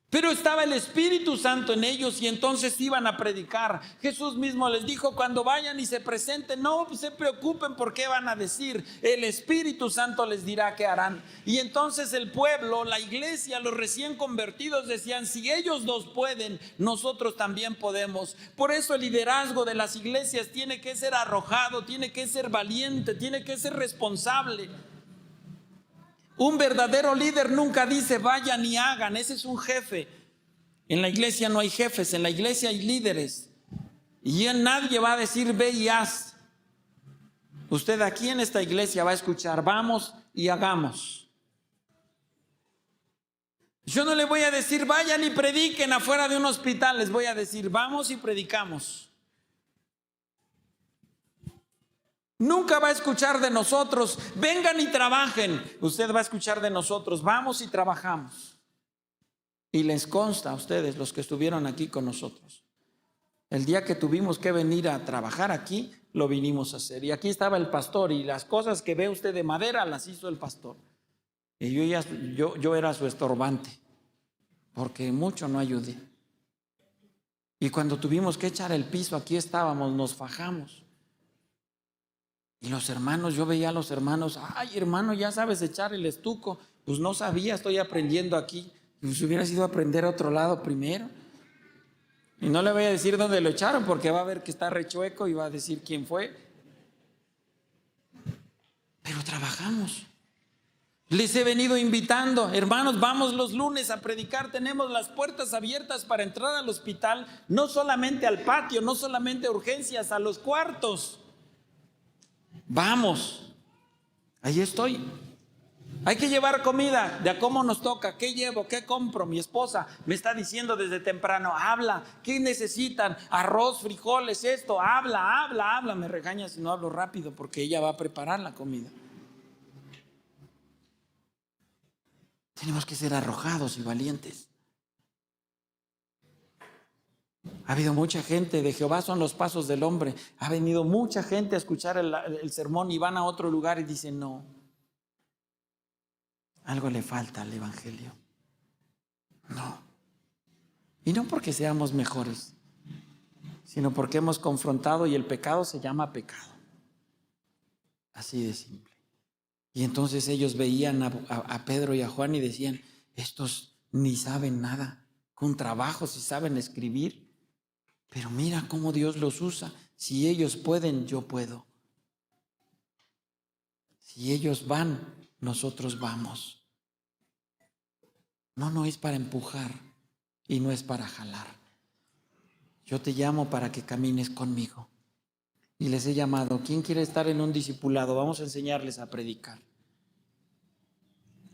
Pero estaba el Espíritu Santo en ellos y entonces iban a predicar. Jesús mismo les dijo: cuando vayan y se presenten, no se preocupen por qué van a decir. El Espíritu Santo les dirá qué harán. Y entonces el pueblo, la iglesia, los recién convertidos decían: si ellos dos pueden, nosotros también podemos. Por eso el liderazgo de las iglesias tiene que ser arrojado, tiene que ser valiente, tiene que ser responsable. Un verdadero líder nunca dice vayan y hagan, ese es un jefe. En la iglesia no hay jefes, en la iglesia hay líderes. Y nadie va a decir ve y haz. Usted aquí en esta iglesia va a escuchar: vamos y hagamos. Yo no le voy a decir vayan y prediquen afuera de un hospital, les voy a decir: vamos y predicamos. Nunca va a escuchar de nosotros vengan y trabajen. Usted va a escuchar de nosotros: vamos y trabajamos. Y les consta a ustedes, los que estuvieron aquí con nosotros, el día que tuvimos que venir a trabajar aquí, lo vinimos a hacer. Y aquí estaba el pastor, y las cosas que ve usted de madera las hizo el pastor. Y yo era su estorbante, porque mucho no ayudé. Y cuando tuvimos que echar el piso, aquí estábamos, nos fajamos. Y los hermanos, yo veía a los hermanos: ay, hermano, ya sabes echar el estuco. Pues no sabía, estoy aprendiendo aquí. Pues hubiera sido aprender a otro lado primero. Y no le voy a decir dónde lo echaron, porque va a ver que está rechueco y va a decir quién fue. Pero trabajamos. Les he venido invitando: hermanos, vamos los lunes a predicar. Tenemos las puertas abiertas para entrar al hospital, no solamente al patio, no solamente a urgencias, a los cuartos. Vamos, ahí estoy. Hay que llevar comida, de a cómo nos toca. ¿Qué llevo? ¿Qué compro? Mi esposa me está diciendo desde temprano: habla, ¿qué necesitan? Arroz, frijoles, esto, habla. Me regaña si no hablo rápido, porque ella va a preparar la comida. Tenemos que ser arrojados y valientes. Ha habido mucha gente, de Jehová son los pasos del hombre. Ha venido mucha gente a escuchar el sermón y van a otro lugar y dicen: no, algo le falta al evangelio. No. Y no porque seamos mejores, sino porque hemos confrontado, y el pecado se llama pecado. Así de simple. Y entonces ellos veían a Pedro y a Juan y decían: estos ni saben nada, con trabajo si saben escribir. Pero mira cómo Dios los usa. Si ellos pueden, yo puedo. Si ellos van, nosotros vamos. No es para empujar y no es para jalar. Yo te llamo para que camines conmigo. Y les he llamado: ¿quién quiere estar en un discipulado? Vamos a enseñarles a predicar.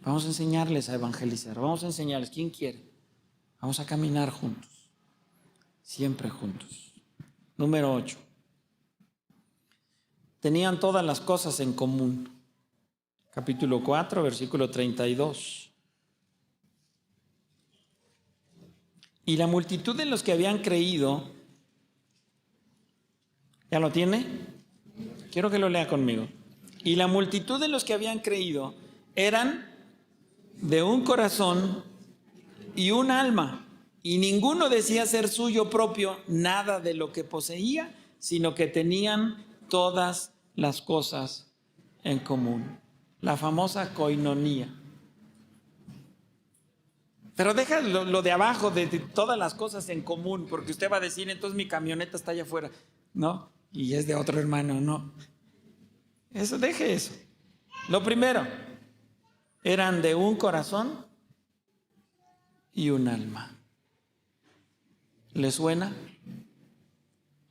Vamos a enseñarles a evangelizar. Vamos a enseñarles. ¿Quién quiere? Vamos a caminar juntos. Siempre juntos. Número 8. Tenían todas las cosas en común. Capítulo 4, versículo 32. Y la multitud de los que habían creído, ¿ya lo tiene? Quiero que lo lea conmigo. Y la multitud de los que habían creído eran de un corazón y un alma, y ninguno decía ser suyo propio nada de lo que poseía, sino que tenían todas las cosas en común. La famosa koinonía. Pero deja lo de abajo, de todas las cosas en común, porque usted va a decir, entonces mi camioneta está allá afuera, ¿no? Y es de otro hermano, no. Eso, deje eso. Lo primero, eran de un corazón y un alma. ¿Le suena?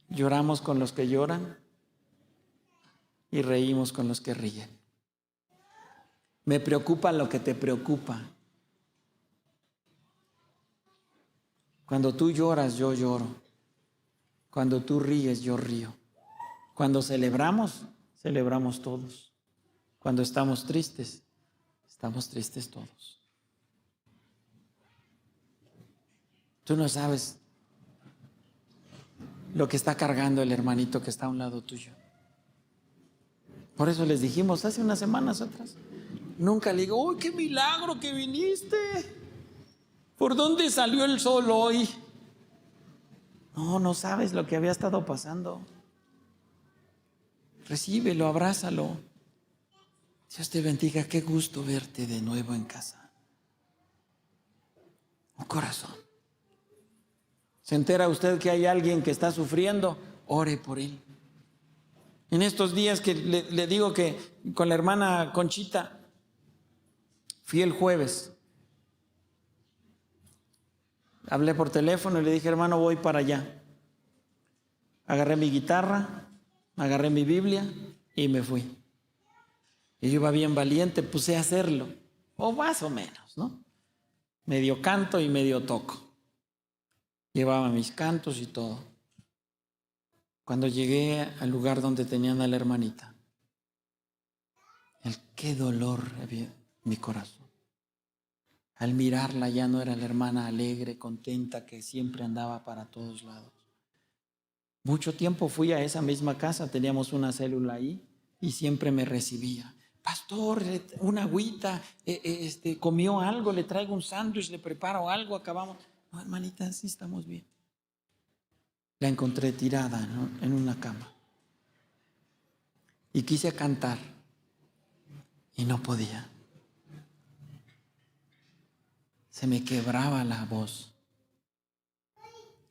Lloramos con los que lloran y reímos con los que ríen. Me preocupa lo que te preocupa. Cuando tú lloras, yo lloro. Cuando tú ríes, yo río. Cuando celebramos, celebramos todos. Cuando estamos tristes todos. Tú no sabes lo que está cargando el hermanito que está a un lado tuyo. Por eso les dijimos hace unas semanas atrás, nunca le digo, ¡uy, qué milagro que viniste! ¿Por dónde salió el sol hoy? No sabes lo que había estado pasando. Recíbelo, abrázalo. Dios te bendiga, qué gusto verte de nuevo en casa. Un corazón. ¿Se entera usted que hay alguien que está sufriendo? Ore por él. En estos días que le digo que con la hermana Conchita, fui el jueves. Hablé por teléfono y le dije, hermano, voy para allá. Agarré mi guitarra, agarré mi Biblia y me fui. Y yo iba bien valiente, puse a hacerlo. O más o menos, ¿no? Medio canto y medio toco. Llevaba mis cantos y todo. Cuando llegué al lugar donde tenían a la hermanita, qué dolor había en mi corazón. Al mirarla ya no era la hermana alegre, contenta, que siempre andaba para todos lados. Mucho tiempo fui a esa misma casa, teníamos una célula ahí y siempre me recibía. Pastor, una agüita, comió algo, le traigo un sándwich, le preparo algo, acabamos. No, hermanita, sí estamos bien. La encontré tirada, ¿no?, en una cama. Y quise cantar y no podía. Se me quebraba la voz.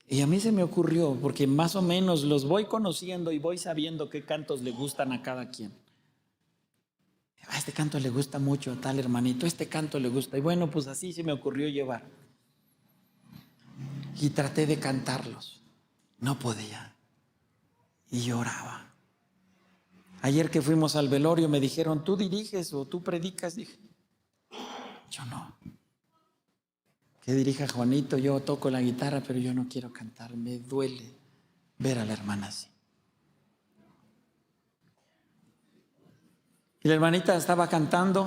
Y a mí se me ocurrió, porque más o menos los voy conociendo y voy sabiendo qué cantos le gustan a cada quien. A este canto le gusta mucho a tal hermanito, este canto le gusta. Y bueno, pues así se me ocurrió llevar. Y traté de cantarlos. No podía. Y lloraba. Ayer que fuimos al velorio me dijeron, ¿tú diriges o tú predicas? Dije, yo no. Que dirija Juanito, yo toco la guitarra, pero yo no quiero cantar. Me duele ver a la hermana así. Y la hermanita estaba cantando.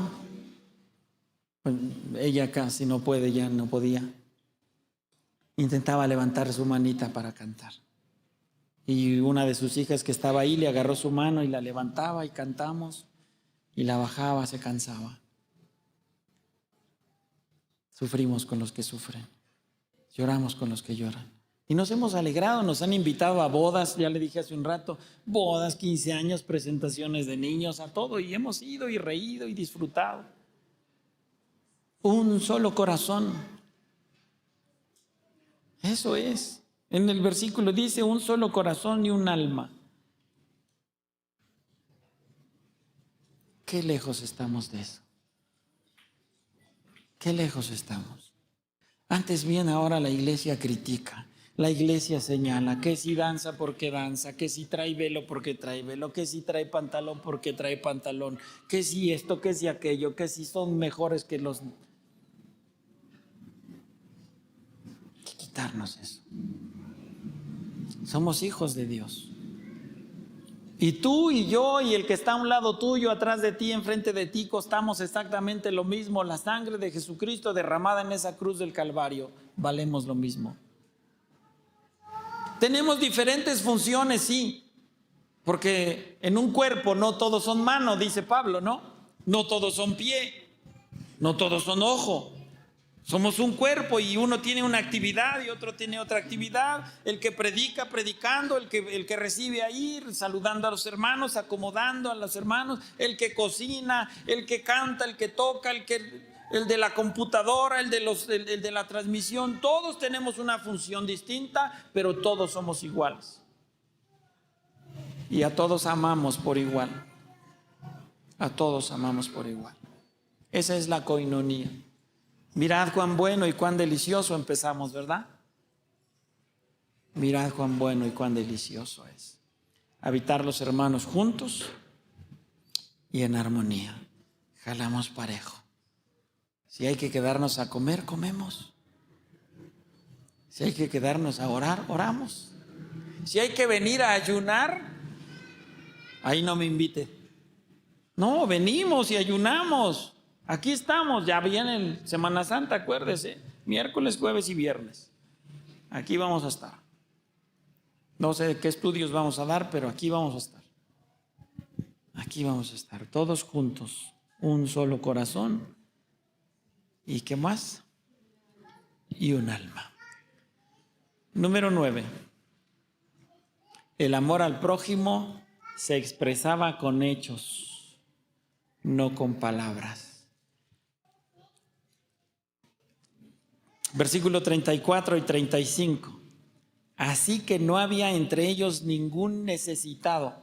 Pues ella casi no puede, ya no podía. Intentaba levantar su manita para cantar. Y una de sus hijas que estaba ahí le agarró su mano y la levantaba y cantamos. Y la bajaba, se cansaba. Sufrimos con los que sufren. Lloramos con los que lloran. Y nos hemos alegrado, nos han invitado a bodas, ya le dije hace un rato, bodas, 15 años, presentaciones de niños, a todo. Y hemos ido y reído y disfrutado. Un solo corazón. Eso es. En el versículo dice un solo corazón y un alma. Qué lejos estamos de eso. Qué lejos estamos. Antes bien, ahora la iglesia critica. La iglesia señala que si danza porque danza, que si trae velo porque trae velo, que si trae pantalón porque trae pantalón, que si esto, que si aquello, que si son mejores que los... Hay que quitarnos eso. Somos hijos de Dios. Y tú y yo y el que está a un lado tuyo, atrás de ti, enfrente de ti, costamos exactamente lo mismo. La sangre de Jesucristo derramada en esa cruz del Calvario, valemos lo mismo. Tenemos diferentes funciones, sí, porque en un cuerpo no todos son mano, dice Pablo, ¿no? No todos son pie. No todos son ojo. Somos un cuerpo y uno tiene una actividad y otro tiene otra actividad. El que predica, predicando, el que recibe ahí, saludando a los hermanos, acomodando a los hermanos, el que cocina, el que canta, el que toca, el de la computadora, el de la transmisión. Todos tenemos una función distinta, pero todos somos iguales. Y a todos amamos por igual. A todos amamos por igual. Esa es la coinonía. Mirad cuán bueno y cuán delicioso empezamos, ¿verdad? Mirad cuán bueno y cuán delicioso es habitar los hermanos juntos y en armonía. Jalamos parejo. Si hay que quedarnos a comer, comemos. Si hay que quedarnos a orar, oramos. Si hay que venir a ayunar, ahí no me invite. No, venimos y ayunamos. Aquí estamos, ya viene Semana Santa, acuérdese, miércoles, jueves y viernes. Aquí vamos a estar. No sé qué estudios vamos a dar, pero aquí vamos a estar. Aquí vamos a estar, todos juntos, un solo corazón. ¿Y qué más? Y un alma. Número 9. El amor al prójimo se expresaba con hechos, no con palabras. Versículo 34 y 35. Así que no había entre ellos ningún necesitado,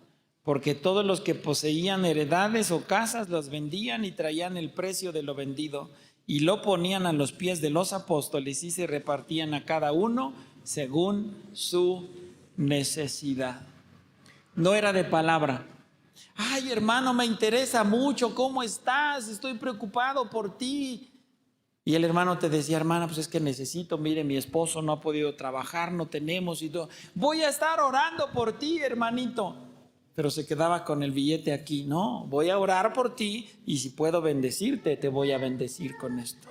porque todos los que poseían heredades o casas las vendían y traían el precio de lo vendido y lo ponían a los pies de los apóstoles y se repartían a cada uno según su necesidad. No era de palabra. Ay, hermano, me interesa mucho, ¿cómo estás? Estoy preocupado por ti. Y el hermano te decía, hermana, pues es que necesito, mire, mi esposo no ha podido trabajar, no tenemos y todo. Voy a estar orando por ti, hermanito. Pero se quedaba con el billete aquí. No, voy a orar por ti y si puedo bendecirte, te voy a bendecir con esto.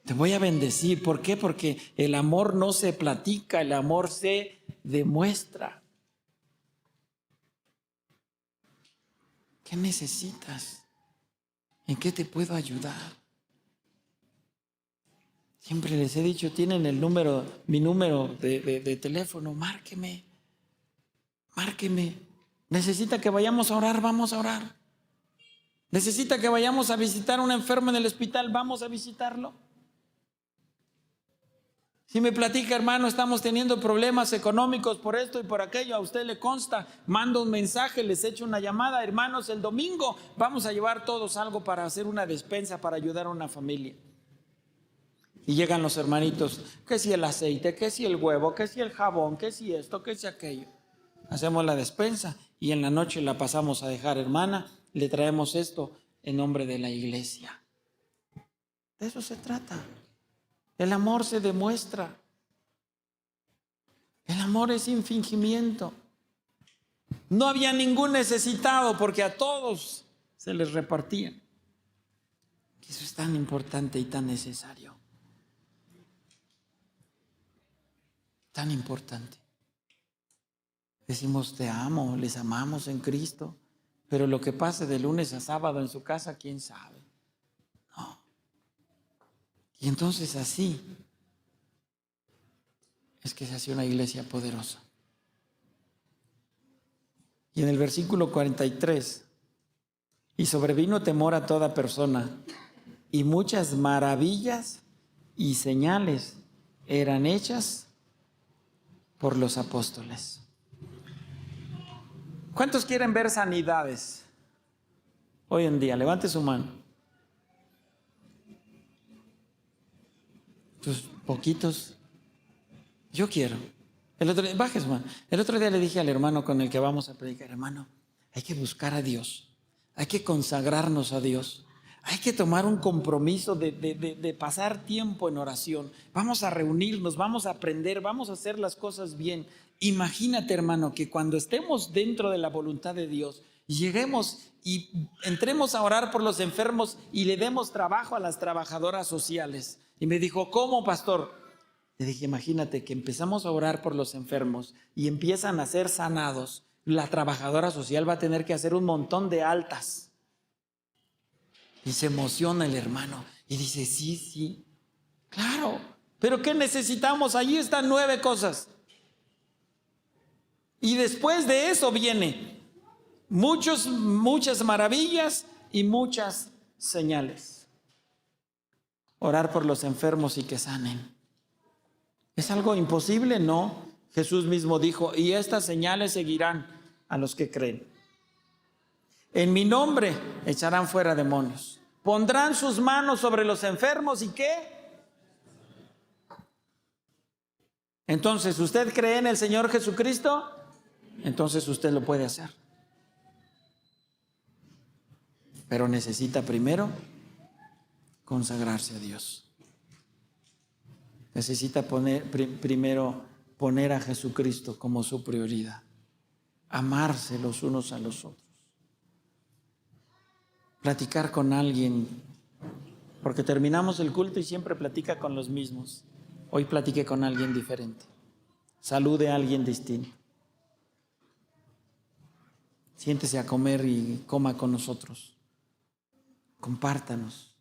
Te voy a bendecir. ¿Por qué? Porque el amor no se platica, el amor se demuestra. ¿Qué necesitas? ¿En qué te puedo ayudar? Siempre les he dicho, tienen el número, mi número de teléfono, márqueme. Necesita que vayamos a orar, vamos a orar. Necesita que vayamos a visitar a un enfermo en el hospital, vamos a visitarlo. Si me platica, hermano, estamos teniendo problemas económicos por esto y por aquello, a usted le consta, mando un mensaje, les echo una llamada, hermanos, el domingo vamos a llevar todos algo para hacer una despensa, para ayudar a una familia. Y llegan los hermanitos, que si el aceite, que si el huevo, que si el jabón, que si esto, que si aquello. Hacemos la despensa y en la noche la pasamos a dejar, hermana, le traemos esto en nombre de la iglesia. De eso se trata. El amor se demuestra. El amor es sin fingimiento. No había ningún necesitado porque a todos se les repartía. Eso es tan importante y tan necesario. Tan importante. Decimos te amo, les amamos en Cristo, pero lo que pase de lunes a sábado en su casa, ¿quién sabe? No. Y entonces así es que se hace una iglesia poderosa. Y en el versículo 43, y sobrevino temor a toda persona, y muchas maravillas y señales eran hechas por los apóstoles. ¿Cuántos quieren ver sanidades hoy en día? Levante su mano. Pues poquitos. Yo quiero. Baje su mano. El otro día le dije al hermano con el que vamos a predicar, hermano, hay que buscar a Dios, hay que consagrarnos a Dios. Hay que tomar un compromiso de pasar tiempo en oración. Vamos a reunirnos, vamos a aprender, vamos a hacer las cosas bien. Imagínate, hermano, que cuando estemos dentro de la voluntad de Dios, lleguemos y entremos a orar por los enfermos y le demos trabajo a las trabajadoras sociales. Y me dijo, ¿cómo, pastor? Le dije, imagínate que empezamos a orar por los enfermos y empiezan a ser sanados. La trabajadora social va a tener que hacer un montón de altas. Y se emociona el hermano y dice, sí, claro, pero ¿qué necesitamos? Allí están 9 cosas. Y después de eso viene muchas maravillas y muchas señales. Orar por los enfermos y que sanen. ¿Es algo imposible? No. Jesús mismo dijo, y estas señales seguirán a los que creen. En mi nombre echarán fuera demonios. Pondrán sus manos sobre los enfermos y ¿qué? Entonces, ¿usted cree en el Señor Jesucristo? Entonces usted lo puede hacer. Pero necesita primero consagrarse a Dios. Necesita primero poner a Jesucristo como su prioridad. Amarse los unos a los otros. Platicar con alguien, porque terminamos el culto y siempre platica con los mismos. Hoy platiqué con alguien diferente. Salude a alguien distinto. Siéntese a comer y coma con nosotros. Compártanos.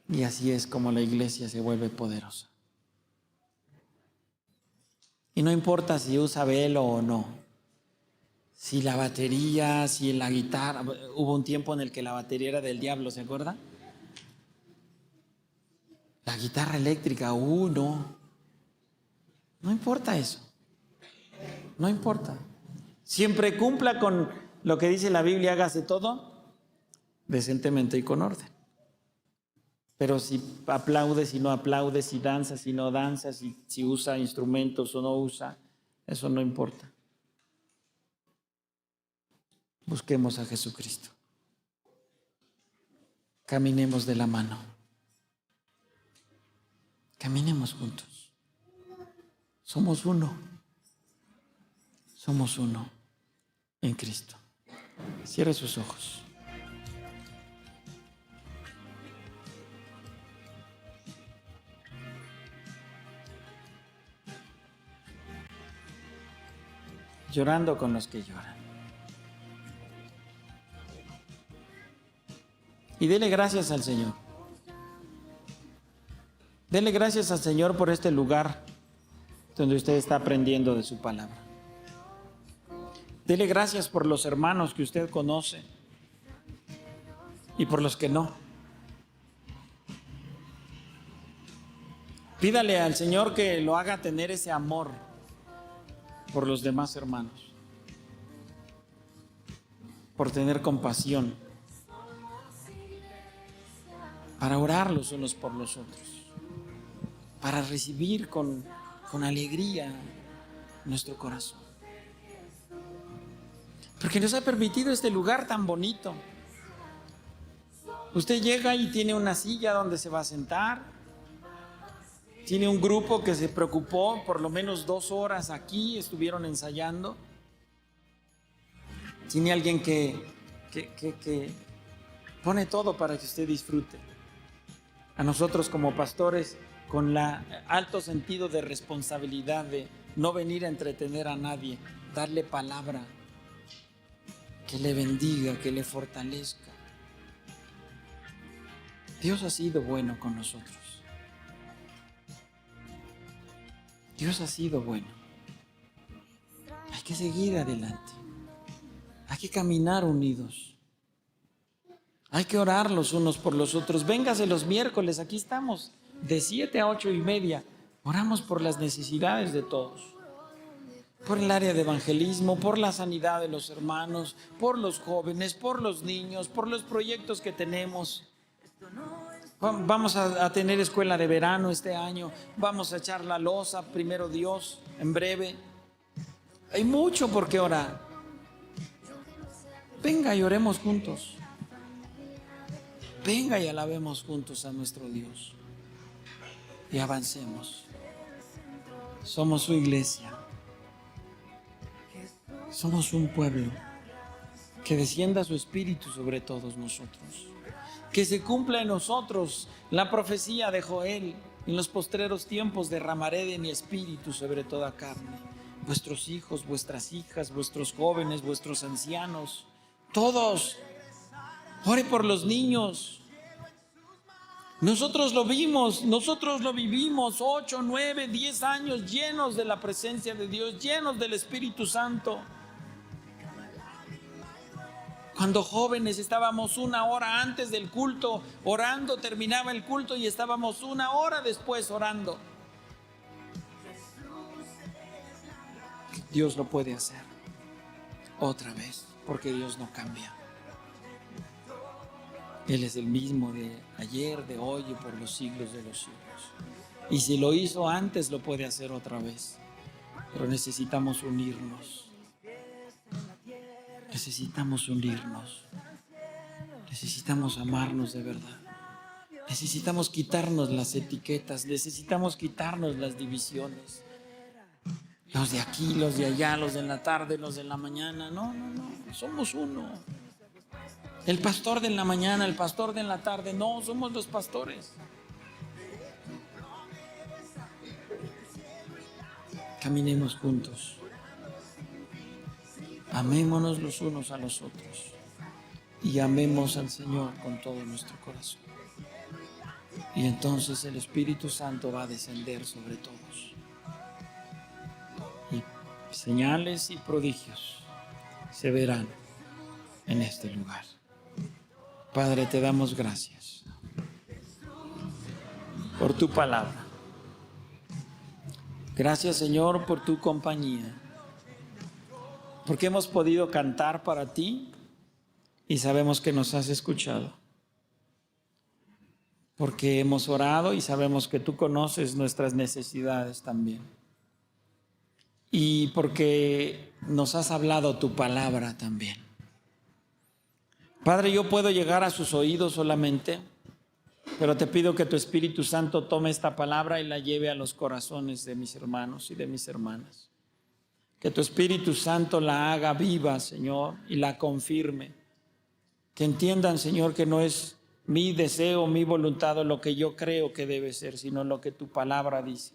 Y así es como la iglesia se vuelve poderosa. Y no importa si usa velo o no, si la batería, si la guitarra. Hubo un tiempo en el que la batería era del diablo, ¿se acuerda? La guitarra eléctrica, no. No importa eso. No importa. Siempre cumpla con lo que dice la Biblia, hágase todo decentemente y con orden. Pero si aplaude, si no aplaude, si danza, si no danza, si usa instrumentos o no usa, eso no importa. Busquemos a Jesucristo. Caminemos de la mano. Caminemos juntos. Somos uno. Somos uno en Cristo. Cierre sus ojos. Llorando con los que lloran. Y dele gracias al Señor. Dele gracias al Señor por este lugar donde usted está aprendiendo de su palabra. Dele gracias por los hermanos que usted conoce y por los que no. Pídale al Señor que lo haga tener ese amor por los demás hermanos, por tener compasión, para orar los unos por los otros, para recibir con alegría nuestro corazón. Porque nos ha permitido este lugar tan bonito. Usted llega y tiene una silla donde se va a sentar. Tiene un grupo que se preocupó, por lo menos 2 horas aquí, estuvieron ensayando. Tiene alguien que pone todo para que usted disfrute. A nosotros como pastores, con el alto sentido de responsabilidad de no venir a entretener a nadie, darle palabra que le bendiga, que le fortalezca. Dios ha sido bueno con nosotros. Dios ha sido bueno. Hay que seguir adelante. Hay que caminar unidos. Hay que orar los unos por los otros. Véngase los miércoles, aquí estamos, de 7 a 8:30. Oramos por las necesidades de todos. Por el área de evangelismo, por la sanidad de los hermanos, por los jóvenes, por los niños, por los proyectos que tenemos. Vamos a tener escuela de verano este año. Vamos a echar la loza, primero Dios, en breve. Hay mucho por qué orar. Venga y oremos juntos. Venga y alabemos juntos a nuestro Dios. Y avancemos. Somos su iglesia. Somos un pueblo. Que descienda su espíritu sobre todos nosotros. Que se cumpla en nosotros la profecía de Joel. En los postreros tiempos derramaré de mi espíritu sobre toda carne. Vuestros hijos, vuestras hijas, vuestros jóvenes, vuestros ancianos, todos Ore por los niños. Nosotros lo vimos, nosotros lo vivimos 8, 9, 10 años llenos de la presencia de Dios, llenos del Espíritu Santo. Cuando jóvenes estábamos 1 hora antes del culto orando, terminaba el culto y estábamos 1 hora después orando. Dios lo puede hacer otra vez, porque Dios no cambia. Él es el mismo de ayer, de hoy y por los siglos de los siglos. Y si lo hizo antes, lo puede hacer otra vez. Pero necesitamos unirnos. Necesitamos unirnos. Necesitamos amarnos de verdad. Necesitamos quitarnos las etiquetas. Necesitamos quitarnos las divisiones. Los de aquí, los de allá, los de la tarde, los de la mañana. No. Somos uno. El pastor de la mañana, el pastor de la tarde. No, somos los pastores. Caminemos juntos. Amémonos los unos a los otros. Y amemos al Señor con todo nuestro corazón. Y entonces el Espíritu Santo va a descender sobre todos. Y señales y prodigios se verán en este lugar. Padre, te damos gracias por tu palabra. Gracias, Señor, por tu compañía. Porque hemos podido cantar para ti y sabemos que nos has escuchado. Porque hemos orado y sabemos que tú conoces nuestras necesidades también. Y porque nos has hablado tu palabra también. Padre, yo puedo llegar a sus oídos solamente, pero te pido que tu Espíritu Santo tome esta palabra y la lleve a los corazones de mis hermanos y de mis hermanas. Que tu Espíritu Santo la haga viva, Señor, y la confirme. Que entiendan, Señor, que no es mi deseo, mi voluntad o lo que yo creo que debe ser, sino lo que tu palabra dice.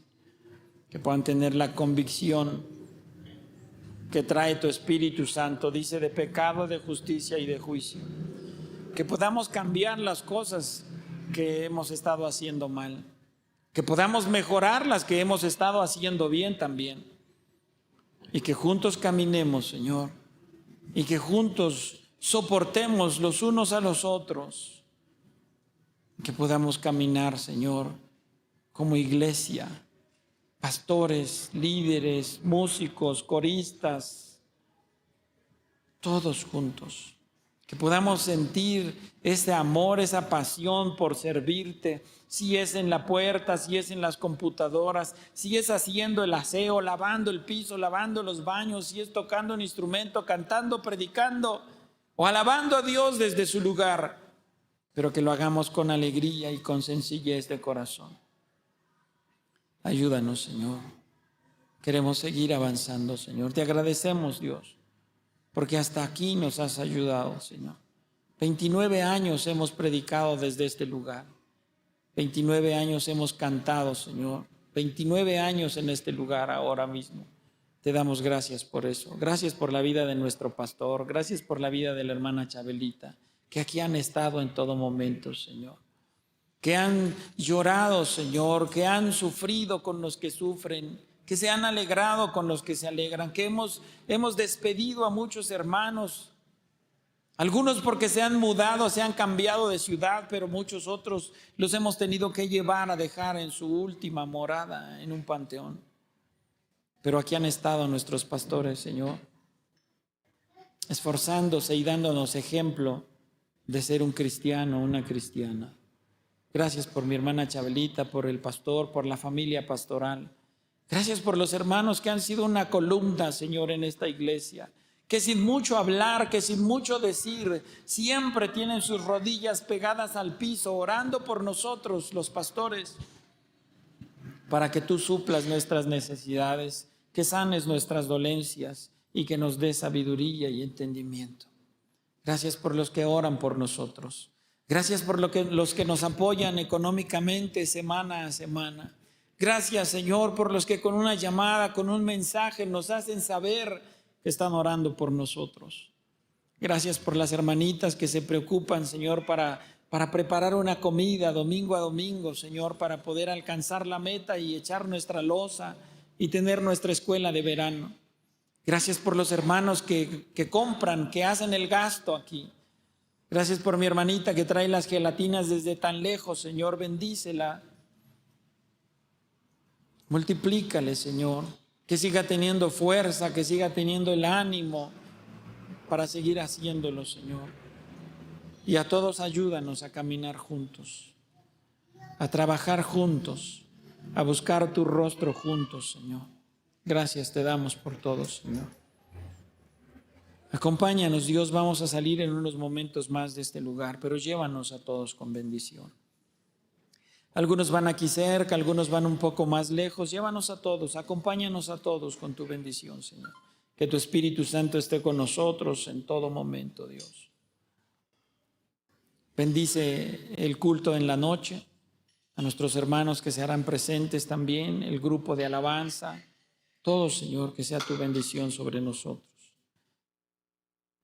Que puedan tener la convicción que trae tu Espíritu Santo, dice, de pecado, de justicia y de juicio. Que podamos cambiar las cosas que hemos estado haciendo mal. Que podamos mejorar las que hemos estado haciendo bien también. Y que juntos caminemos, Señor. Y que juntos soportemos los unos a los otros. Que podamos caminar, Señor, como iglesia. Pastores, líderes, músicos, coristas, todos juntos. Que podamos sentir ese amor, esa pasión por servirte, si es en la puerta, si es en las computadoras, si es haciendo el aseo, lavando el piso, lavando los baños, si es tocando un instrumento, cantando, predicando o alabando a Dios desde su lugar, pero que lo hagamos con alegría y con sencillez de corazón. Ayúdanos, Señor. Queremos seguir avanzando, Señor. Te agradecemos, Dios, porque hasta aquí nos has ayudado, Señor. 29 años hemos predicado desde este lugar. 29 años hemos cantado, Señor. 29 años en este lugar ahora mismo. Te damos gracias por eso. Gracias por la vida de nuestro pastor. Gracias por la vida de la hermana Chabelita, que aquí han estado en todo momento, Señor. Que han llorado, Señor, que han sufrido con los que sufren, que se han alegrado con los que se alegran, que hemos despedido a muchos hermanos, algunos porque se han mudado, se han cambiado de ciudad, pero muchos otros los hemos tenido que llevar a dejar en su última morada, en un panteón. Pero aquí han estado nuestros pastores, Señor, esforzándose y dándonos ejemplo de ser un cristiano, una cristiana. Gracias por mi hermana Chabelita, por el pastor, por la familia pastoral. Gracias por los hermanos que han sido una columna, Señor, en esta iglesia. Que sin mucho hablar, que sin mucho decir, siempre tienen sus rodillas pegadas al piso, orando por nosotros, los pastores, para que tú suplas nuestras necesidades, que sanes nuestras dolencias y que nos des sabiduría y entendimiento. Gracias por los que oran por nosotros. Gracias por los que nos apoyan económicamente semana a semana. Gracias, Señor, por los que con una llamada, con un mensaje nos hacen saber que están orando por nosotros. Gracias por las hermanitas que se preocupan, Señor, para preparar una comida domingo a domingo, Señor, para poder alcanzar la meta y echar nuestra loza y tener nuestra escuela de verano. Gracias por los hermanos que compran, que hacen el gasto aquí. Gracias por mi hermanita que trae las gelatinas desde tan lejos, Señor, bendícela. Multiplícale, Señor, que siga teniendo fuerza, que siga teniendo el ánimo para seguir haciéndolo, Señor. Y a todos ayúdanos a caminar juntos, a trabajar juntos, a buscar tu rostro juntos, Señor. Gracias te damos por todo, Señor. Acompáñanos, Dios, vamos a salir en unos momentos más de este lugar, pero llévanos a todos con bendición. Algunos van aquí cerca, algunos van un poco más lejos. Llévanos a todos, acompáñanos a todos con tu bendición, Señor. Que tu Espíritu Santo esté con nosotros en todo momento, Dios. Bendice el culto en la noche, a nuestros hermanos que se harán presentes también, el grupo de alabanza, todo, Señor, que sea tu bendición sobre nosotros.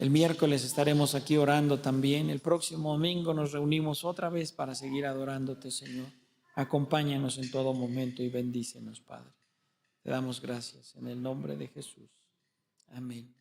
El miércoles estaremos aquí orando también. El próximo domingo nos reunimos otra vez para seguir adorándote, Señor. Acompáñanos en todo momento y bendícenos, Padre. Te damos gracias en el nombre de Jesús. Amén.